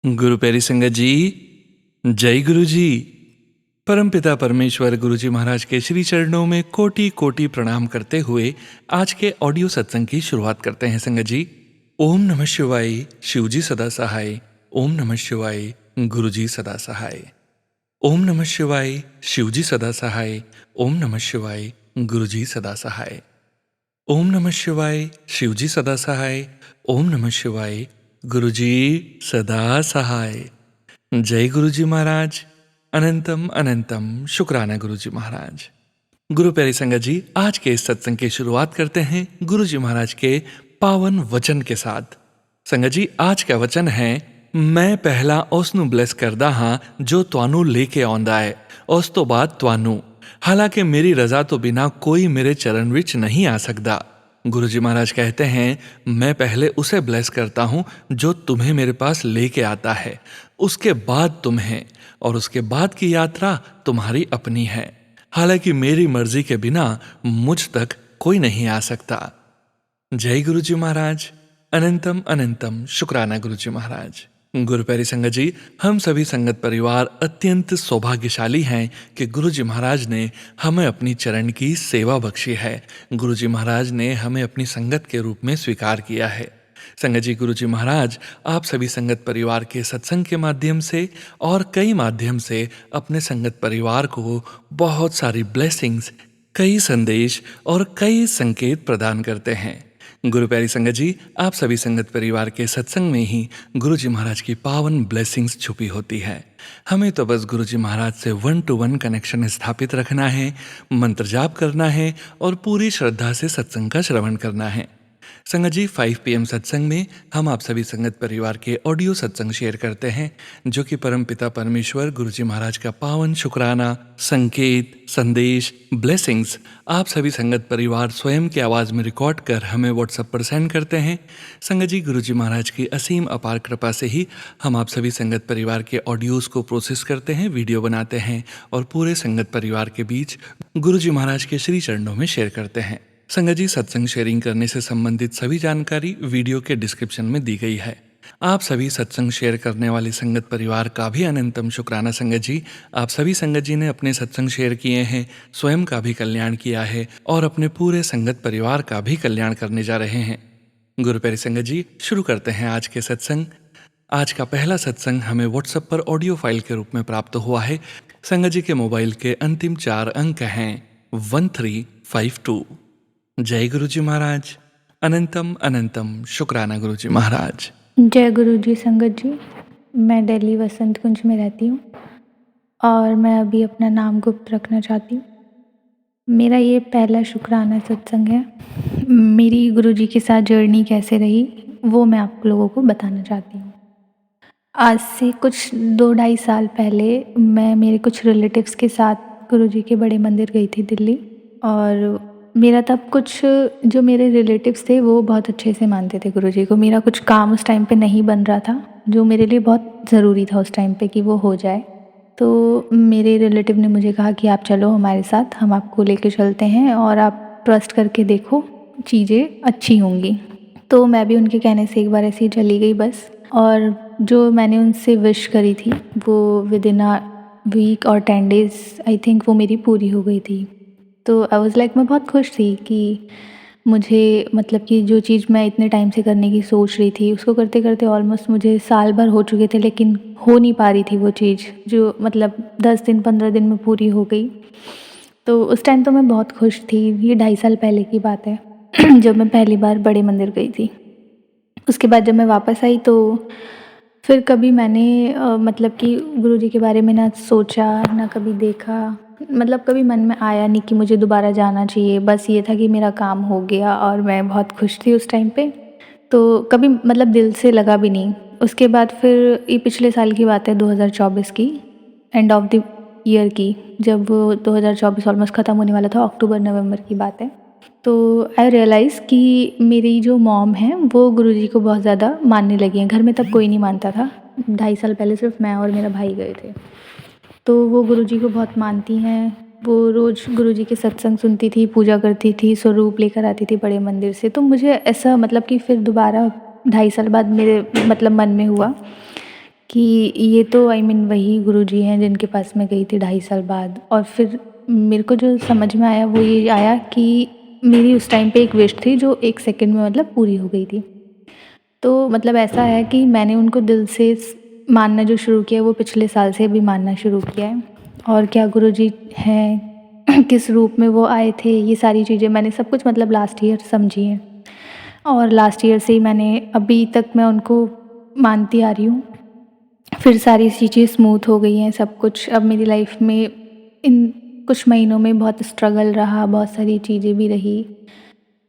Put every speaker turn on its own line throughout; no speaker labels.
गुरु प्यारी संगत जी, जय गुरु जी। परमपिता परमेश्वर गुरु जी महाराज के श्री चरणों में कोटि कोटि प्रणाम करते हुए आज के ऑडियो सत्संग की शुरुआत करते हैं संगत जी। ओम नमः शिवाय, शिव जी सदा सहाय। ओम नमः शिवाय, गुरु जी सदा सहाय। ओम नमः शिवाय, शिव जी सदा सहाय। ओम नमः शिवाय, गुरु जी सदा सहाय। ओम नमः शिवाय, शिव जी सदा सहाय। ओम नमः शिवाय, गुरु जी सदा सहाय। जय गुरु जी महाराज। अनंतम अनंतम शुक्राना गुरु जी महाराज। गुरु प्यारी संगत जी, आज के इस सत्संग की शुरुआत करते हैं गुरु जी महाराज के पावन वचन के साथ। संगत जी, आज का वचन है, मैं पहला उसनु ब्लेस करदा हाँ जो त्वानू लेके आउंदा है, उस तो बाद त्वानू। हालांकि मेरी रजा तो बिना कोई मेरे चरण विच नहीं आ सकता। गुरु जी महाराज कहते हैं, मैं पहले उसे ब्लेस करता हूँ जो तुम्हें मेरे पास लेके आता है, उसके बाद तुम्हें, और उसके बाद की यात्रा तुम्हारी अपनी है। हालांकि मेरी मर्जी के बिना मुझ तक कोई नहीं आ सकता। जय गुरु जी महाराज। अनंतम अनंतम शुक्राना गुरु जी महाराज। गुरु प्यारी संगत जी, हम सभी संगत परिवार अत्यंत सौभाग्यशाली हैं कि गुरु जी महाराज ने हमें अपनी चरण की सेवा बख्शी है। गुरु जी महाराज ने हमें अपनी संगत के रूप में स्वीकार किया है। संगत जी, गुरु जी महाराज आप सभी संगत परिवार के सत्संग के माध्यम से और कई माध्यम से अपने संगत परिवार को बहुत सारी ब्लेसिंग्स, कई संदेश और कई संकेत प्रदान करते हैं। गुरु प्यारी संगत जी, आप सभी संगत परिवार के सत्संग में ही गुरु जी महाराज की पावन ब्लेसिंग्स छुपी होती है। हमें तो बस गुरु जी महाराज से 1-to-1 कनेक्शन स्थापित रखना है, मंत्र जाप करना है और पूरी श्रद्धा से सत्संग का श्रवण करना है। संगत जी, 5 PM सत्संग में हम आप सभी संगत परिवार के ऑडियो सत्संग शेयर करते हैं, जो कि परमपिता परमेश्वर गुरु जी महाराज का पावन शुक्राना, संकेत, संदेश, ब्लेसिंग्स आप सभी संगत परिवार स्वयं की आवाज़ में रिकॉर्ड कर हमें व्हाट्सएप पर सेंड करते हैं। संगत जी, गुरु जी महाराज की असीम अपार कृपा से ही हम आप सभी संगत परिवार के ऑडियोज़ को प्रोसेस करते हैं, वीडियो बनाते हैं और पूरे संगत परिवार के बीच गुरु जी महाराज के श्री चरणों में शेयर करते हैं। संगत जी, सत्संग शेयरिंग करने से संबंधित सभी जानकारी वीडियो के डिस्क्रिप्शन में दी गई है। आप सभी सत्संग शेयर करने वाले संगत परिवार का भी अनंतम शुक्राना संगत जी। आप सभी संगत जी ने अपने सत्संग शेयर किए हैं, स्वयं का भी कल्याण किया है और अपने पूरे संगत परिवार का भी कल्याण करने जा रहे हैं। गुरु प्यारी संगत जी, शुरू करते हैं आज के सत्संग। आज का पहला सत्संग हमें व्हाट्सएप पर ऑडियो फाइल के रूप में प्राप्त हुआ है। संगत जी के मोबाइल के अंतिम 4 अंक हैं 1352। जय गुरु जी महाराज। अनंतम अनंतम शुक्राना गुरु जी महाराज।
जय गुरु जी संगत जी। मैं दिल्ली वसंत कुंज में रहती हूँ और मैं अभी अपना नाम गुप्त रखना चाहती हूँ। मेरा ये पहला शुक्राना सत्संग है। मेरी गुरु जी के साथ जर्नी कैसे रही वो मैं आप लोगों को बताना चाहती हूँ। आज से कुछ 2-2.5 साल पहले मैं मेरे कुछ रिलेटिव्स के साथ गुरु जी के बड़े मंदिर गई थी दिल्ली, और मेरा तब कुछ जो मेरे रिलेटिव्स थे वो बहुत अच्छे से मानते थे गुरु जी को। मेरा कुछ काम उस टाइम पे नहीं बन रहा था जो मेरे लिए बहुत ज़रूरी था उस टाइम पे कि वो हो जाए। तो मेरे रिलेटिव ने मुझे कहा कि आप चलो हमारे साथ, हम आपको लेके चलते हैं और आप ट्रस्ट करके देखो, चीज़ें अच्छी होंगी। तो मैं भी उनके कहने से एक बार ऐसे ही चली गई बस, और जो मैंने उनसे विश करी थी वो विदिन अ वीक और 10 डेज़ आई थिंक वो मेरी पूरी हो गई थी। तो आई वाज़ लाइक, मैं बहुत खुश थी कि मुझे मतलब कि जो चीज़ मैं इतने टाइम से करने की सोच रही थी उसको करते करते ऑलमोस्ट मुझे साल भर हो चुके थे, लेकिन हो नहीं पा रही थी वो चीज़ जो मतलब 10 दिन 15 दिन में पूरी हो गई। तो उस टाइम तो मैं बहुत खुश थी। ये 2.5 साल पहले की बात है जब मैं पहली बार बड़े मंदिर गई थी। उसके बाद जब मैं वापस आई तो फिर कभी मैंने मतलब कि गुरुजी के बारे में ना सोचा ना कभी देखा, मतलब कभी मन में आया नहीं कि मुझे दोबारा जाना चाहिए। बस ये था कि मेरा काम हो गया और मैं बहुत खुश थी उस टाइम पे, तो कभी मतलब दिल से लगा भी नहीं। उसके बाद फिर ये पिछले साल की बात है, 2024 की, एंड ऑफ द ईयर की, जब 2024 ऑलमोस्ट ख़त्म होने वाला था, अक्टूबर नवंबर की बात है। तो आई रियलाइज़ कि मेरी जो मॉम है वो गुरुजी को बहुत ज़्यादा मानने लगी हैं। घर में तब कोई नहीं मानता था, 2.5 साल पहले सिर्फ मैं और मेरा भाई गए थे। तो वो गुरुजी को बहुत मानती हैं। वो रोज़ गुरुजी के सत्संग सुनती थी, पूजा करती थी, स्वरूप लेकर आती थी बड़े मंदिर से। तो मुझे ऐसा मतलब कि फिर दोबारा 2.5 साल बाद मेरे मतलब मन में हुआ कि ये तो वही गुरुजी हैं जिनके पास मैं गई थी 2.5 साल बाद। और फिर मेरे को जो समझ में आया वो ये आया कि मेरी उस टाइम पे एक विश थी जो 1 सेकंड में मतलब पूरी हो गई थी। तो मतलब ऐसा है कि मैंने उनको दिल से मानना जो शुरू किया वो पिछले साल से भी मानना शुरू किया है। और क्या गुरुजी हैं, किस रूप में वो आए थे, ये सारी चीज़ें मैंने सब कुछ मतलब लास्ट ईयर समझी हैं। और लास्ट ईयर से ही मैंने अभी तक मैं उनको मानती आ रही हूँ। फिर सारी चीज़ें स्मूथ हो गई हैं सब कुछ। अब मेरी लाइफ में इन कुछ महीनों में बहुत स्ट्रगल रहा, बहुत सारी चीज़ें भी रही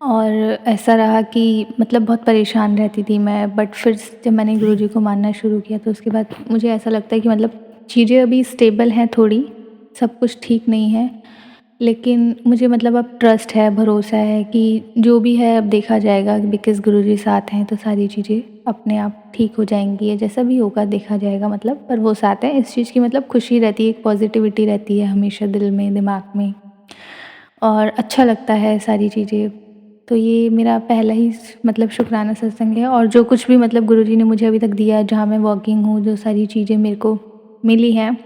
और ऐसा रहा कि मतलब बहुत परेशान रहती थी मैं। बट फिर जब मैंने गुरुजी को मानना शुरू किया तो उसके बाद मुझे ऐसा लगता है कि मतलब चीज़ें अभी स्टेबल हैं थोड़ी, सब कुछ ठीक नहीं है, लेकिन मुझे मतलब अब ट्रस्ट है, भरोसा है कि जो भी है अब देखा जाएगा, बिकॉज़ गुरुजी साथ हैं तो सारी चीज़ें अपने आप ठीक हो जाएँगी या जैसा भी होगा देखा जाएगा मतलब। पर वो साथ हैं, इस चीज़ की मतलब खुशी रहती है, एक पॉजिटिविटी रहती है हमेशा दिल में, दिमाग में और अच्छा लगता है सारी चीज़ें। तो ये मेरा पहला ही मतलब शुक्राना सत्संग है। और जो कुछ भी मतलब गुरुजी ने मुझे अभी तक दिया है, जहाँ मैं वर्किंग हूँ, जो सारी चीज़ें मेरे को मिली हैं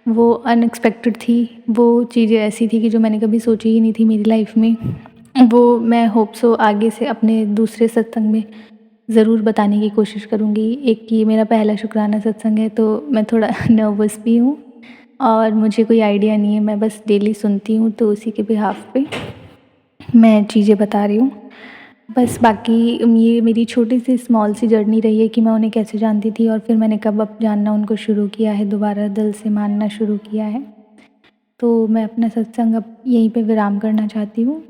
वो अनएक्सपेक्टेड थी। वो चीज़ें ऐसी थी कि जो मैंने कभी सोची ही नहीं थी मेरी लाइफ में। वो मैं होप सो आगे से अपने दूसरे सत्संग में ज़रूर बताने की कोशिश करूँगी। एक ये मेरा पहला शुक्राना सत्संग है तो मैं थोड़ा नर्वस भी हूँ और मुझे कोई आइडिया नहीं है, मैं बस डेली सुनती हूँ तो उसी के बिहाफ़ पे मैं चीज़ें बता रही हूँ। बस बाकी ये मेरी छोटी सी स्मॉल सी जर्नी रही है कि मैं उन्हें कैसे जानती थी और फिर मैंने कब अब जानना उनको शुरू किया है, दोबारा दिल से मानना शुरू किया है। तो मैं अपना सत्संग अब यहीं पे विराम करना चाहती हूँ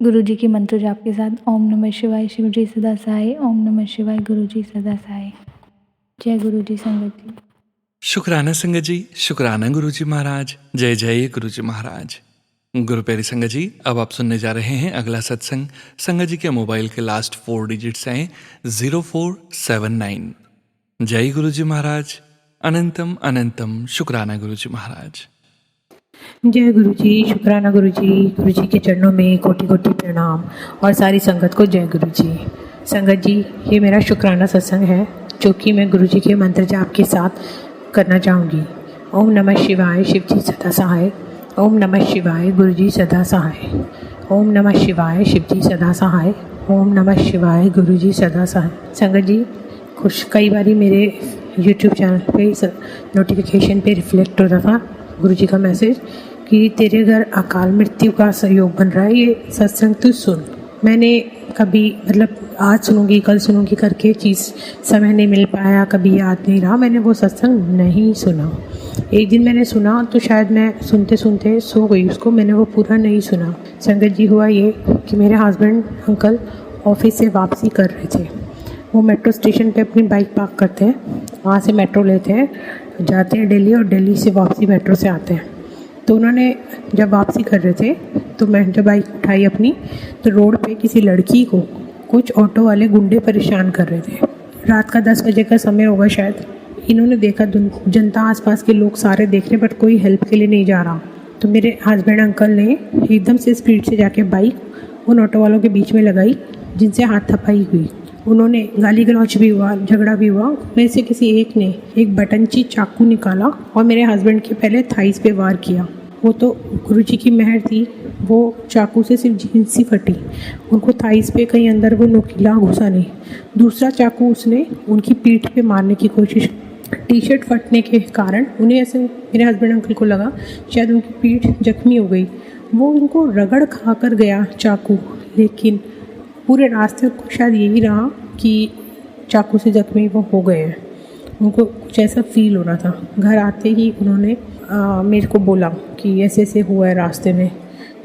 गुरुजी के मंत्र जाप के साथ। ओम नमः शिवाय, शिव जी सदा सहाय। ओम नमः शिवाय, गुरुजी सदा सहाय। जय गुरुजी संगत जी।
शुक्राना संगत जी, शुक्राना गुरुजी महाराज। जय जय गुरुजी महाराज। गुरु प्यारी संगत जी, अब आप सुनने जा रहे हैं अगला सत्संग। संगत जी के मोबाइल के लास्ट 4 डिजिट्स हैं 0479। जय गुरुजी महाराज। अनंतम अनंतम शुक्राना गुरुजी महाराज।
जय गुरु जी, शुक्राना गुरु जी के चरणों में कोटि कोटि प्रणाम और सारी संगत को जय गुरु जी। संगत जी, ये मेरा शुक्राना सत्संग है जो कि मैं गुरु जी के मंत्र जाप के साथ करना चाहूँगी। ओम नमः शिवाय, शिव जी सदा सहाय। ओम नमः शिवाय, गुरु जी सदा सहाय। ओम नमः शिवाय, शिव जी सदा सहाय। ओम नमः शिवाय, गुरु जी सदा सहाय। संगत जी, कई बारी मेरे यूट्यूब चैनल पे नोटिफिकेशन पे रिफ्लेक्ट होता था गुरु जी का मैसेज कि तेरे घर अकाल मृत्यु का सहयोग बन रहा है, ये सत्संग तू सुन। मैंने कभी मतलब आज सुनूंगी कल सुनूंगी करके चीज़ समय नहीं मिल पाया, कभी याद नहीं रहा, मैंने वो सत्संग नहीं सुना। एक दिन मैंने सुना तो शायद मैं सुनते सुनते सो गई, उसको मैंने वो पूरा नहीं सुना। संगत जी, हुआ ये कि मेरे हस्बैंड अंकल ऑफिस से वापसी कर रहे थे। वो मेट्रो स्टेशन पे अपनी बाइक पार्क करते हैं, वहाँ से मेट्रो लेते हैं, जाते हैं दिल्ली और दिल्ली से वापसी मेट्रो से आते हैं। तो उन्होंने जब वापसी कर रहे थे तो मैं जब बाइक उठाई अपनी तो रोड पे किसी लड़की को कुछ ऑटो वाले गुंडे परेशान कर रहे थे। रात का 10 बजे का समय होगा शायद। इन्होंने देखा जनता आसपास के लोग सारे देख रहे बट कोई हेल्प के लिए नहीं जा रहा। तो मेरे हस्बैंड अंकल ने एकदम से स्पीड से जाके बाइक उन ऑटो वालों के बीच में लगाई जिनसे हाथापाई हुई। उन्होंने गाली गलौच भी हुआ, झगड़ा भी हुआ। में से किसी एक ने एक बटनची चाकू निकाला और मेरे हस्बैंड के पहले थाइस पे वार किया। वो तो गुरुजी की मेहर थी, वो चाकू से सिर्फ जीन्स ही फटी, उनको थाइस पे कहीं अंदर वो नुकीला घुसा नहीं। दूसरा चाकू उसने उनकी पीठ पे मारने की कोशिश। टी शर्ट फटने के कारण उन्हें ऐसे मेरे हस्बैंड अंकल को लगा शायद उनकी पीठ जख्मी हो गई। वो उनको रगड़ खा कर गया चाकू, लेकिन पूरे रास्ते को शायद यही रहा कि चाकू से जख्मी वो हो गए हैं। उनको कुछ ऐसा फील हो रहा था। घर आते ही उन्होंने मेरे को बोला कि ऐसे ऐसे हुआ है रास्ते में।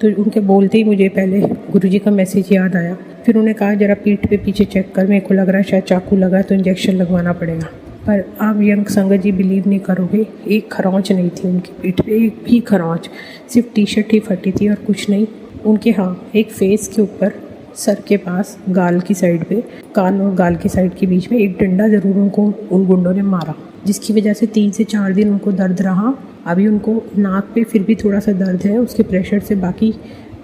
तो उनके बोलते ही मुझे पहले गुरुजी का मैसेज याद आया। फिर उन्होंने कहा जरा पीठ पे पीछे चेक कर, मेरे को लग रहा है शायद चाकू लगा है तो इंजेक्शन लगवाना पड़ेगा। पर आप यंग संगत जी बिलीव नहीं करोगे, एक खरोंच नहीं थी उनकी पीठ पे, एक भी खरोंच, सिर्फ टी शर्ट ही फटी थी और कुछ नहीं। उनके हाँ एक फेस के ऊपर, सर के पास, गाल की साइड पे, कान और गाल की साइड के बीच में एक डंडा ज़रूर उनको उन गुंडों ने मारा, जिसकी वजह से 3 से 4 दिन उनको दर्द रहा। अभी उनको नाक पे फिर भी थोड़ा सा दर्द है, उसके प्रेशर से बाकी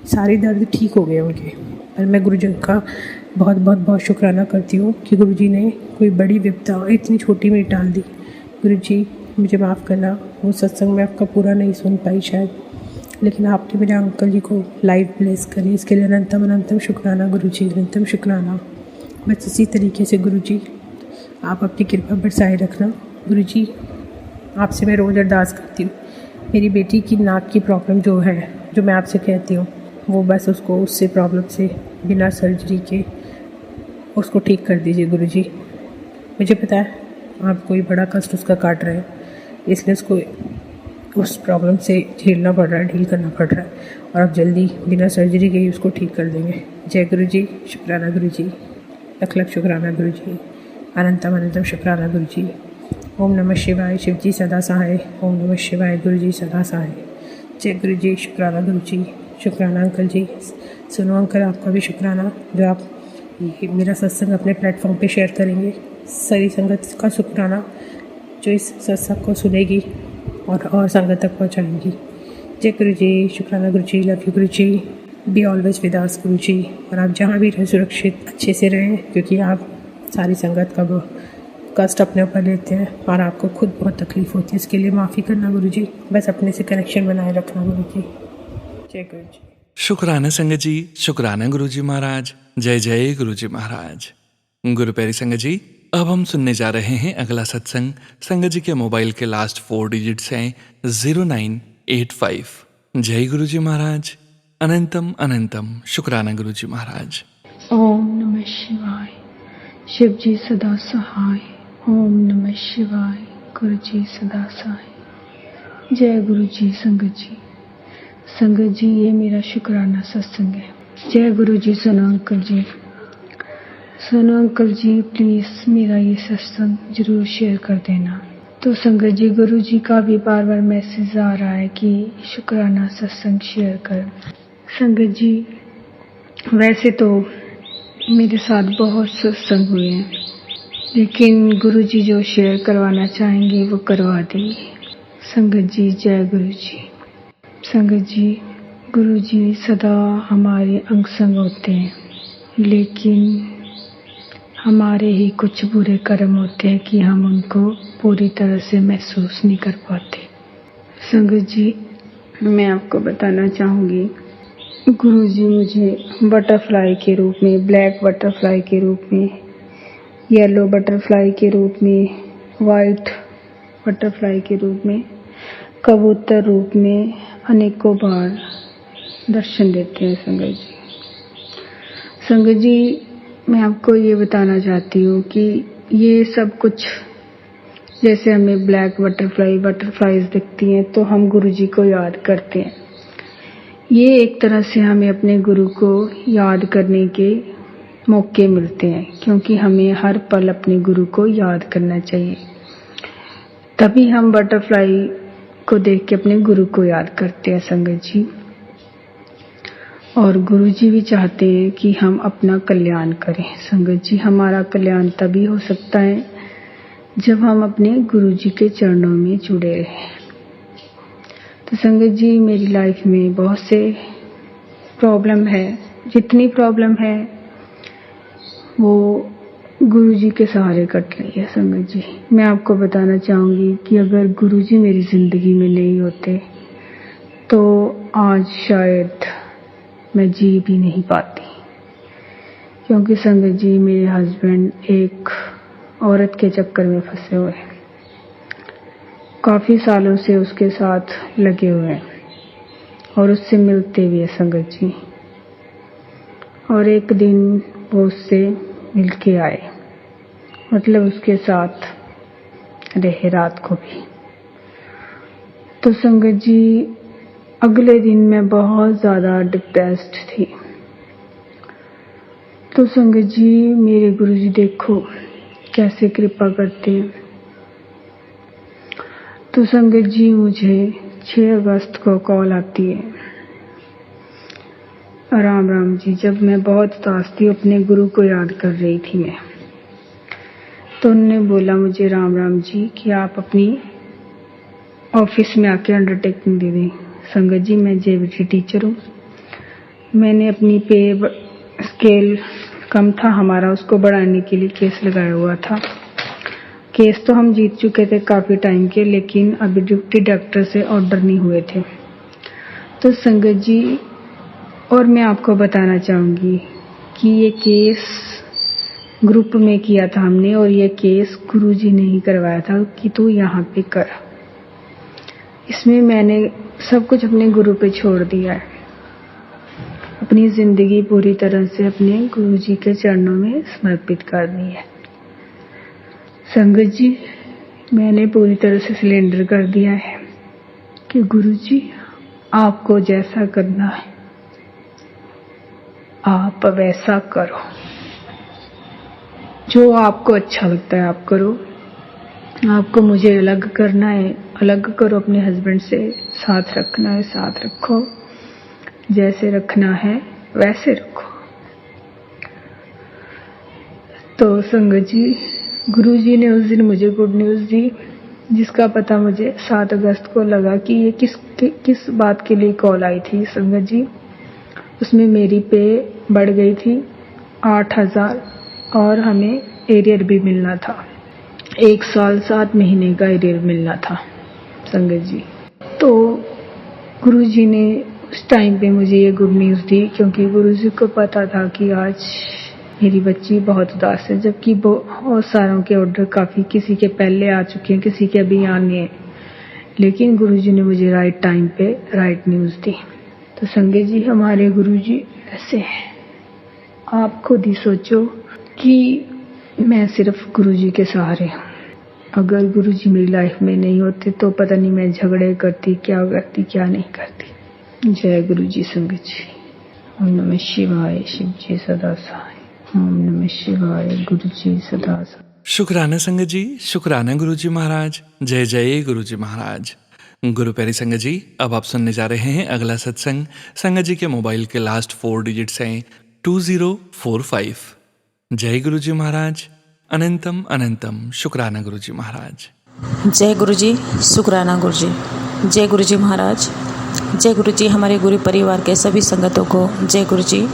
सारे दर्द ठीक हो गए उनके। और मैं गुरुजी का बहुत शुक्राना करती हूँ कि गुरुजी ने कोई बड़ी विपदा इतनी छोटी में टाल दी। गुरुजी मुझे माफ़ करना, वो सत्संग में आपका पूरा नहीं सुन पाई शायद, लेकिन आपने मेरे अंकल जी को लाइव ब्लेस करी, इसके लिए अनंतम अनंतम शुक्राना गुरुजी, अनंतम शुक्राना। बस इसी तरीके से गुरुजी आप अपनी कृपा बरसाए रखना। गुरुजी आपसे मैं रोज़ अरदास करती हूँ, मेरी बेटी की नाक की प्रॉब्लम जो है, जो मैं आपसे कहती हूँ, वो बस उसको उससे प्रॉब्लम से बिना सर्जरी के उसको ठीक कर दीजिए गुरुजी। मुझे पता है आप कोई बड़ा कष्ट उसका काट रहे हैं, इसलिए उसको उस प्रॉब्लम से झेलना पड़ रहा है, डील करना पड़ रहा है, और आप जल्दी बिना सर्जरी के ही उसको ठीक कर देंगे। जय गुरुजी, शुक्राना गुरुजी, लख लख शुक्राना गुरुजी, अनंतम अनंतम शुक्राना गुरुजी। ओम नमः शिवाय, शिव जी सदा सहाय। ओम नमः शिवाय, गुरुजी सदा सहाय। जय गुरुजी, शुक्राना गुरुजी, शुक्राना अंकल जी। सुनो अंकल, आपका भी शुक्राना जो आप ये मेरा सत्संग अपने प्लेटफॉर्म पे शेयर करेंगे। सारी संगत का शुक्राना जो इस सत्संग को सुनेगी और संगत तक पहुँचाएंगी। जय गुरुजी, शुक्राना Guruji, love you Guruji, be always with us Guruji. और आप जहाँ भी रहें सुरक्षित अच्छे से रहें, क्योंकि आप सारी संगत का कष्ट अपने ऊपर लेते हैं और आपको खुद बहुत तकलीफ़ होती है, इसके लिए माफ़ी करना गुरुजी। बस अपने से कनेक्शन बनाए रखना गुरुजी। जय गुरुजी।
शुक्राना संगत जी, शुक्राना गुरुजी महाराज। जय जय गुरुजी महाराज। गुरु प्यारी संगत जी, अब हम सुनने जा रहे हैं अगला सत्संग। संगत जी के मोबाइल के लास्ट 4 डिजिट्स हैं 0985। जय गुरुजी महाराज, अनंतम अनंतम शुक्राना गुरुजी महाराज।
ओम नमः शिवाय, शिव जी सदा सहाय। ओम नमः शिवाय, गुरु जी सदा सहाय। जय गुरु जी। संगत जी ये मेरा शुक्राना सत्संग है। जय गुरु जी। सुनो अंकल जी, सुनो अंकल जी, प्लीज़ मेरा ये सत्संग जरूर शेयर कर देना। तो संगत जी, गुरु जी का भी बार बार मैसेज आ रहा है कि शुक्राना सत्संग शेयर कर। संगत जी वैसे तो मेरे साथ बहुत सत्संग हुए हैं, लेकिन गुरु जी जो शेयर करवाना चाहेंगे वो करवा देंगे। संगत जी जय गुरु जी। संगत जी, गुरु जी सदा हमारे अंग संग होते हैं, लेकिन हमारे ही कुछ बुरे कर्म होते हैं कि हम उनको पूरी तरह से महसूस नहीं कर पाते। संगत जी मैं आपको बताना चाहूँगी, गुरुजी मुझे बटरफ्लाई के रूप में, ब्लैक बटरफ्लाई के रूप में, येलो बटरफ्लाई के रूप में, वाइट बटरफ्लाई के रूप में, कबूतर रूप में अनेकों बार दर्शन देते हैं। संगत जी मैं आपको ये बताना चाहती हूँ कि ये सब कुछ जैसे हमें ब्लैक बटरफ्लाईज दिखती हैं तो हम गुरुजी को याद करते हैं। ये एक तरह से हमें अपने गुरु को याद करने के मौके मिलते हैं, क्योंकि हमें हर पल अपने गुरु को याद करना चाहिए। तभी हम बटरफ्लाई को देख के अपने गुरु को याद करते हैं। संगत जी और गुरु जी भी चाहते हैं कि हम अपना कल्याण करें। संगत जी हमारा कल्याण तभी हो सकता है जब हम अपने गुरु जी के चरणों में जुड़े रहें। तो संगत जी मेरी लाइफ में बहुत से प्रॉब्लम है, जितनी प्रॉब्लम है वो गुरु जी के सहारे कट रही है। संगत जी मैं आपको बताना चाहूँगी कि अगर गुरु जी मेरी ज़िंदगी में नहीं होते तो आज शायद मैं जी भी नहीं पाती, क्योंकि संगत जी मेरे हस्बैंड एक औरत के चक्कर में फंसे हुए हैं, काफ़ी सालों से उसके साथ लगे हुए हैं और उससे मिलते भी हैं। संगत जी और एक दिन वो उससे मिल के आए, मतलब उसके साथ रहे रात को भी। तो संगत जी अगले दिन मैं बहुत ज़्यादा डिप्रेस्ड थी। तो संगत जी मेरे गुरुजी देखो कैसे कृपा करते हैं। तो संगत जी मुझे 6 अगस्त को कॉल आती है, राम राम जी, जब मैं बहुत उदास थी, अपने गुरु को याद कर रही थी मैं। तो उन्होंने बोला मुझे राम राम जी कि आप अपनी ऑफिस में आके अंडरटेकिंग दे दें। संगत जी मैं जेबीटी टीचर हूँ, मैंने अपनी पे स्केल कम था हमारा, उसको बढ़ाने के लिए केस लगाया हुआ था केस तो हम जीत चुके थे काफ़ी टाइम के, लेकिन अभी डिप्टी डॉक्टर से ऑर्डर नहीं हुए थे। तो संगत जी, और मैं आपको बताना चाहूँगी कि ये केस ग्रुप में किया था हमने, और ये केस गुरुजी ने ही करवाया था कि तू यहाँ पे कर। इसमें मैंने सब कुछ अपने गुरु पे छोड़ दिया है। अपनी ज़िंदगी पूरी तरह से अपने गुरुजी के चरणों में समर्पित कर दी है। संगत जी, मैंने पूरी तरह से सिलेंडर कर दिया है कि गुरुजी आपको जैसा करना है आप वैसा करो, जो आपको अच्छा लगता है आप करो। आपको मुझे अलग करना है अलग करो, अपने हस्बैंड से साथ रखना है साथ रखो, जैसे रखना है वैसे रखो। तो संगत जी, गुरुजी ने उस दिन मुझे गुड न्यूज़ दी, जिसका पता मुझे 7 अगस्त को लगा कि ये किस बात के लिए कॉल आई थी। संगत जी, उसमें मेरी पे बढ़ गई थी 8,000 और हमें एरियर भी मिलना था। 1 साल 7 महीने का एरियर मिलना था संगत जी। तो गुरुजी ने उस टाइम पे मुझे ये गुड न्यूज़ दी, क्योंकि गुरुजी को पता था कि आज मेरी बच्ची बहुत उदास है, जबकि बहुत सारों के ऑर्डर काफ़ी किसी के पहले आ चुके हैं, किसी के अभी आने हैं, लेकिन गुरुजी ने मुझे राइट टाइम पे राइट न्यूज़ दी। तो संगत जी, हमारे गुरुजी ऐसे हैं। आप खुद ही सोचो कि मैं सिर्फ गुरुजी के सहारे हूँ। अगर गुरुजी मेरी लाइफ में नहीं होते तो पता नहीं मैं झगड़े करती, क्या करती क्या नहीं करती। जय गुरुजी संगत जी। ओम नमः शिवाय, शिव जी सदा सहाय। ओम नमः शिवाय, गुरुजी सदा सहाय।
शुक्राना संगत जी, शुक्राना गुरुजी महाराज। जय जय गुरुजी महाराज। गुरु प्यारी संगत जी, अब आप सुनने जा रहे हैं अगला सत्संग। संगत जी के मोबाइल के लास्ट 4 डिजिट्स हैं 2045। जय गुरुजी महाराज। अनंतम अनंतम शुक्राना गुरुजी महाराज।
जय गुरुजी, शुक्राना गुरुजी। जय गुरुजी महाराज। जय गुरुजी। हमारे गुरु परिवार के सभी संगतों को जय गुरुजी।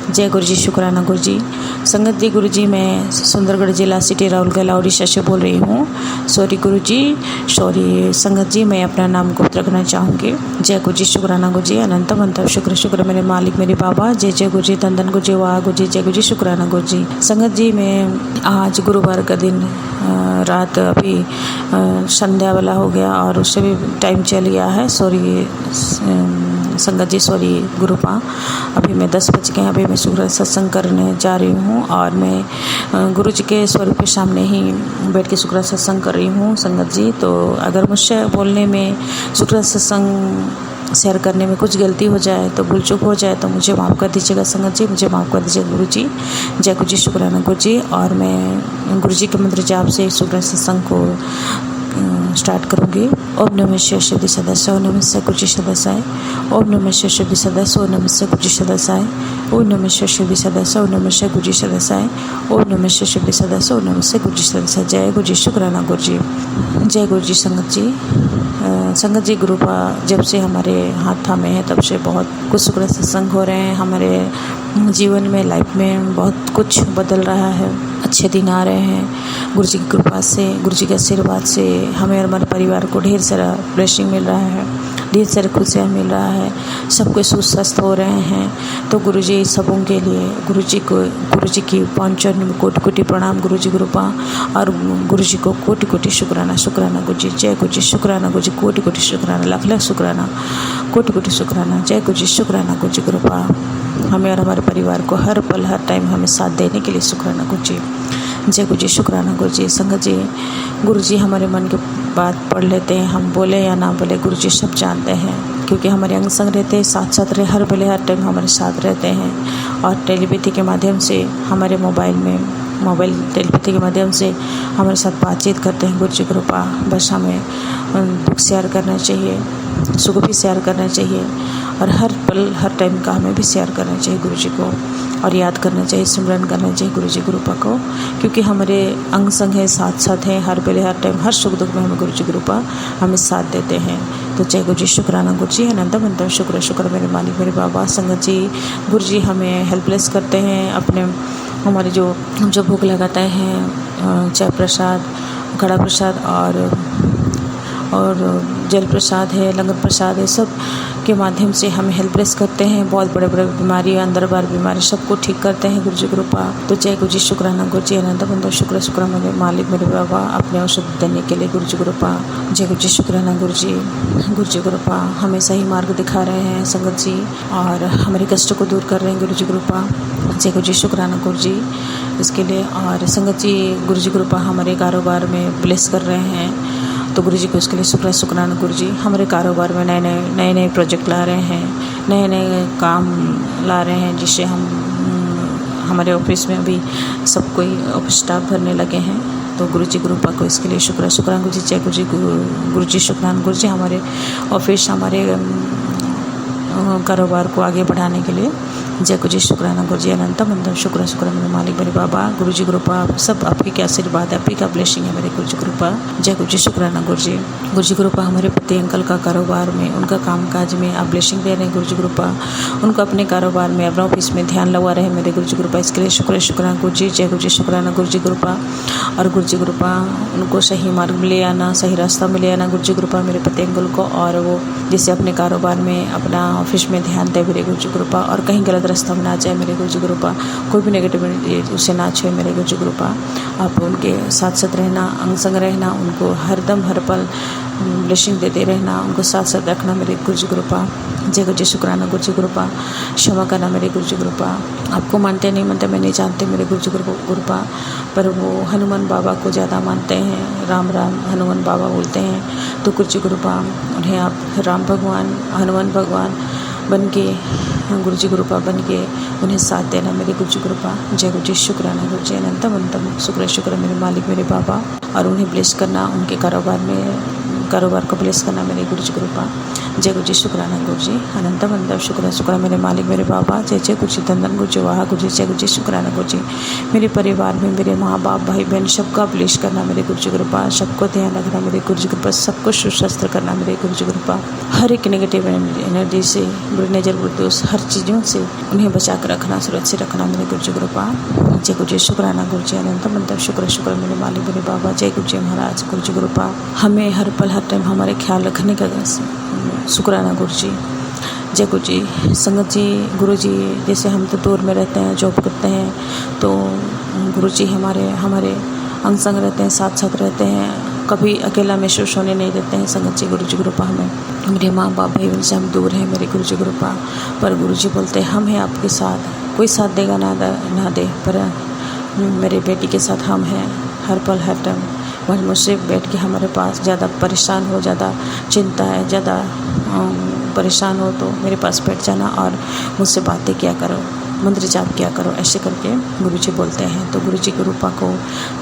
जय गुरुजी, शुक्राना गुरुजी। संगत जी, गुरुजी मैं सुंदरगढ़ जिला सिटी राउरकेला उड़ीसा से बोल रही हूँ। सॉरी गुरुजी, सॉरी संगत जी, मैं अपना नाम गुप्त रखना चाहूँगी। जय गुरुजी, शुक्राना गुरुजी। अनंतम अनंतम शुक्र शुक्र मेरे मालिक मेरे बाबा। जय जय गुरुजी, धन धन गुरुजी, वाह गुरुजी। जय गुरुजी, शुक्राना गुरुजी। संगत जी, मैं आज गुरुवार का दिन रात अभी संध्या वाला हो गया और उससे भी टाइम चल गया है। सॉरी संगत जी, सॉरी गुरुपा। अभी मैं 10 बज गए, अभी मैं शुक्र सत्संग करने जा रही हूँ और मैं गुरु जी के स्वरूप के सामने ही बैठ के शुक्र सत्संग कर रही हूँ संगत जी। तो अगर मुझसे बोलने में, शुक्र सत्संग शेयर करने में कुछ गलती हो जाए, तो भूल चूक हो जाए, तो मुझे माफ़ कर दीजिएगा संगत जी, मुझे माफ़ कर दीजिएगा गुरु जी। जय गुरु जी, शुक्राना गुरु जी। और मैं गुरु जी के मंत्र जाप से शुक्र सत्संग को स्टार्ट करूँगी। ओम नमः शिवाय, शिव सदस्य। ओम नमः शिवाय, गुरु जी सदस्य। ओम नमः शिवाय, शिव सदस्य। ओम नमः शिवाय, गुरु जी सदस्य। ओम नमः शिवाय, शिव सदस्य। ओम नमः शिवाय, गुरु जी सदस्य। ओम नमः शिवाय, शिव सदस्य। ओम नमः शिवाय, गुरु जी सदस्य। जय गुरु जी, शुक्राना गुरु जी। जय गुरु जी संगत जी। संगत जी, गुरु का जब से हमारे हाथ थामे हैं तब से बहुत कुछ शुक्र सत्संग हो रहे हैं। हमारे जीवन में, लाइफ में बहुत कुछ बदल रहा है, अच्छे दिन आ रहे हैं। गुरु जी की कृपा से, गुरु जी के आशीर्वाद से हमें और हमारे परिवार को ढेर सारा ब्लेसिंग मिल रहा है, ढेर सारी खुशियाँ मिल रहा है, सब कुछ सुस्वस्थ हो रहे हैं। तो गुरु जी सबों के लिए गुरु जी की 5 कोटि कोटि प्रणाम गुरु जी कृपा, और गुरु जी को कोटि कोटि शुक्राना। शुक्राना गुरु जी। जय गुरु जी, शुक्राना गुरु जी। कोटि कोटि शुक्राना, लाख लाख शुक्राना, कोटि कोटि शुक्राना। जय गुरु जी, शुक्राना गुरु जी कृपा। हमें और हमारे परिवार को हर पल हर टाइम हमें साथ देने के लिए शुक्राना गुरु जी। जय गुरु जी, शुक्राना गुरु जी। संगत जी, गुरु जी हमारे मन की बात पढ़ लेते हैं, हम बोले या ना बोले गुरु जी सब जानते हैं, क्योंकि हमारे अंग संग रहते हैं, साथ साथ रहे, हर पल हर टाइम हमारे साथ रहते हैं। और टेलीपैथी के माध्यम से हमारे मोबाइल टेलीपैथी के माध्यम से हमारे साथ बातचीत करते हैं गुरु जी कृपा। बस हमें दुख शेयर करना चाहिए, सुख भी शेयर करना चाहिए, और हर पल हर टाइम का हमें भी शेयर करना चाहिए गुरु जी को, और याद करना चाहिए, सिमरन करना चाहिए गुरु जी कृपा को, क्योंकि हमारे अंग संग है, साथ साथ हैं, हर पल हर टाइम हर सुख दुख में हमें गुरु जी कृपा हमें साथ देते हैं। तो जय गुरु जी, शुक्राना गुरु जी। अनंतम अनंतम शुक्र शुक्र मेरे मालिक मेरे बाबा। संगत जी, गुरु जी हमें हेल्पलेस करते हैं, अपने हमारे जो भूख लगाते हैं, चाय प्रसाद कड़ा प्रसाद और जल प्रसाद है, लंगर प्रसाद है, सब के माध्यम से हमें हेल्पलेस करते हैं। बहुत बड़े बड़े बीमारी, अंदर बाहर बीमारी सबको ठीक करते हैं गुरु जी कृपा। तो जय गुरु जी, शुक्राना गुरु जी, अनंत बंदो शुक्र मेरे मालिक मेरे बाबा, अपने औषध देने के लिए गुरु जी कृपा। जय गुरु जी, शुक्राना गुरु जी कृपा। हमें सही मार्ग दिखा रहे हैं संगत जी और हमारे कष्ट को दूर कर रहे हैं गुरु जी कृपा। जय गुरु जी, शुक्राना गुरु जी इसके लिए। और संगत जी, गुरु जी कृपा हमारे कारोबार में ब्लेस कर रहे हैं, तो गुरु जी को इसके लिए शुक्राना गुरु जी। हमारे कारोबार में नए प्रोजेक्ट ला रहे हैं, नए काम ला रहे हैं, जिससे हमारे ऑफिस में अभी सब कोई ऑफिस स्टाफ भरने लगे हैं। तो गुरु जी कृपा को इसके लिए शुक्राना गुरु जी। जय गुरु जी, शुक्राना गुरु जी हमारे ऑफिस, हमारे कारोबार को आगे बढ़ाने के लिए। जय गुरु जी, शुक्राना गुरु जी, अनंत बंदो शुक्र मेरे मालिक मेरे बाबा। गुरु जी कृपा सब आपकी क्या आशीर्वाद है, आपकी क्या ब्लेसिंग है मेरे गुरु जी कृपा। जय गुरु जी, शुक्राना गुरु जी। गुरु जी कृपा हमारे पति अंकल का कारोबार में, उनका कामकाज में आप ब्लेसिंग दे रहे हैं गुरु जी कृपा। उनको अपने कारोबार में, अपने ऑफिस में ध्यान लगा रहे हैं मेरे गुरु जी कृपा, इसके लिए शुक्राना गुरु जी। जय गुरु जी, शुक्राना गुरु जी कृपा। और गुरु जी कृपा उनको सही मार्ग में ले आना, सही रास्ता में ले आना गुरु जी कृपा मेरे पति अंकल को, और वो जिससे अपने कारोबार में, अपना ऑफिस में ध्यान दे मेरे गुरु जी कृपा, और कहीं गलत रास्ता में ना जाए मेरे गुरु जी कृपा। कोई भी नेगेटिविटी उससे ना छे मेरे गुरु जी कृपा। आप उनके साथ रहना, अंग संग रहना, उनको हरदम हर पल ब्लेसिंग देते रहना, उनको साथ रखना मेरे गुरु जी कृपा। जय गुरु जी, शुक्राना गुरु जी कृपा। क्षमा करना मेरे गुरु जी कृपा। आपको मानते नहीं मानते मैं नहीं जानते मेरे गुरु जी कृपा, पर वो हनुमान बाबा को ज़्यादा मानते हैं, राम हनुमान बाबा बोलते हैं। तो गुरु जी कृपा उन्हें आप राम भगवान, हनुमान भगवान बन के, गुरु जी कृपा बन के उन्हें साथ देना मेरे गुरु जी कृपा। जय गुरु जी, शुक्राना गुरु जी, अनंतम शुक्र मेरे मालिक मेरे बाबा। और उन्हें ब्लेस करना, उनके कारोबार को ब्लेस करना मेरे गुरु जी कृपा। जय गुरु जी, शुक्राना गुरु जी, अनंतम शुक्र मेरे मालिक मेरे बाबा। जय जय गुरु जी, धन गुरु जी, वाह गुरु जी। जय गुरु जी, शुक्राना गुरु जी। मेरे परिवार में मेरे माँ बाप, भाई बहन सबका ब्लेस करना मेरे गुरु जी कृपा, सबको ध्यान रखना मेरे गुरु जी कृपा, सबको सुशस्त्र करना मेरे गुरु जी कृपा। हर एक नेगेटिव एनर्जी से, बुरी नजर बुर्दोस, हर चीज़ों से उन्हें बचा कर रखना, सुरक्षित रखना मेरे गुरु जी कृपा। जय गुरु जी, शुक्राना गुरु जी, अनंतम शुक्र मेरे मालिक मेरे बाबा। जय गुरु जी महाराज, गुरु जी कृपा हमें हर पल हर टाइम हमारे ख्याल रखने का शुक्राना गुरु जी। जय गुरु जी। संगत जी, गुरु जी जैसे हम तो दूर में रहते हैं, जॉब करते हैं, तो गुरु जी हमारे अंग संग रहते हैं, साथ रहते हैं, कभी अकेला महसूस होने नहीं देते हैं संगत जी। गुरु जी कृपा हमें, मेरे माँ बाप भाई बहन से हम दूर हैं मेरे गुरु जी कृपा, पर गुरु जी बोलते हैं हम हैं आपके साथ, कोई साथ देगा ना दे, पर मेरे बेटी के साथ हम हैं हर पल हर टाइम। वह मुझसे बैठ के हमारे पास ज़्यादा परेशान हो, ज़्यादा चिंता है, ज़्यादा परेशान हो तो मेरे पास बैठ जाना और मुझसे बातें क्या करो, मंत्र जाप क्या करो, ऐसे करके गुरु जी बोलते हैं। तो गुरु जी की रूपा को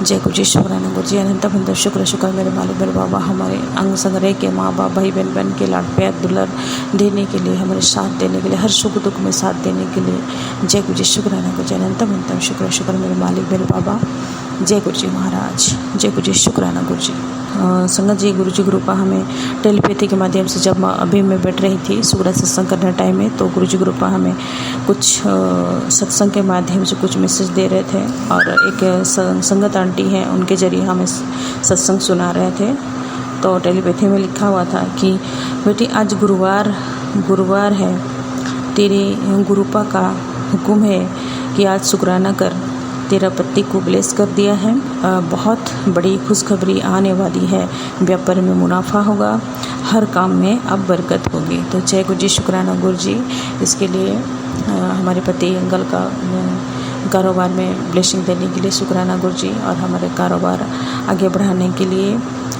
जय गुरु जी, शुक्राना गुरु जी, अनंत बंदो शुक्र मेरे मालिक मेरे बाबा। हमारे अंग संग रह के माँ बाप भाई बहन के लाड प्यार दुलार देने के लिए, हमारे साथ देने के लिए, हर सुख दुख में साथ देने के लिए जय गुरु जी, शुक्राना गुरु जी, अनंत बंदो शुक्र मेरे मालिक मेरे बाबा। जय गुरु जी महाराज, जय गुरु जी, शुक्राना गुरु जी। संगत जी, गुरु जी की कृपा हमें टेलीपैथी के माध्यम से, जब अभी मैं बैठ रही थी सुबह सत्संग करने टाइम में, तो गुरु जी की कृपा हमें कुछ सत्संग के माध्यम से कुछ मैसेज दे रहे थे, और एक संगत आंटी हैं उनके जरिए हमें सत्संग सुना रहे थे। तो टेलीपैथी में लिखा हुआ था कि बेटी आज गुरुवार है, तेरे गुरुपा का हुक्म है कि आज शुक्राना कर, तेरा पति को ब्लेस कर दिया है, बहुत बड़ी खुशखबरी आने वाली है, व्यापार में मुनाफा होगा, हर काम में अब बरकत होगी। तो जय गुरु जी, शुक्राना गुरु जी। इसके लिए हमारे पति अंकल का कारोबार में ब्लेसिंग देने के लिए शुक्राना गुरु जी, और हमारे कारोबार आगे बढ़ाने के लिए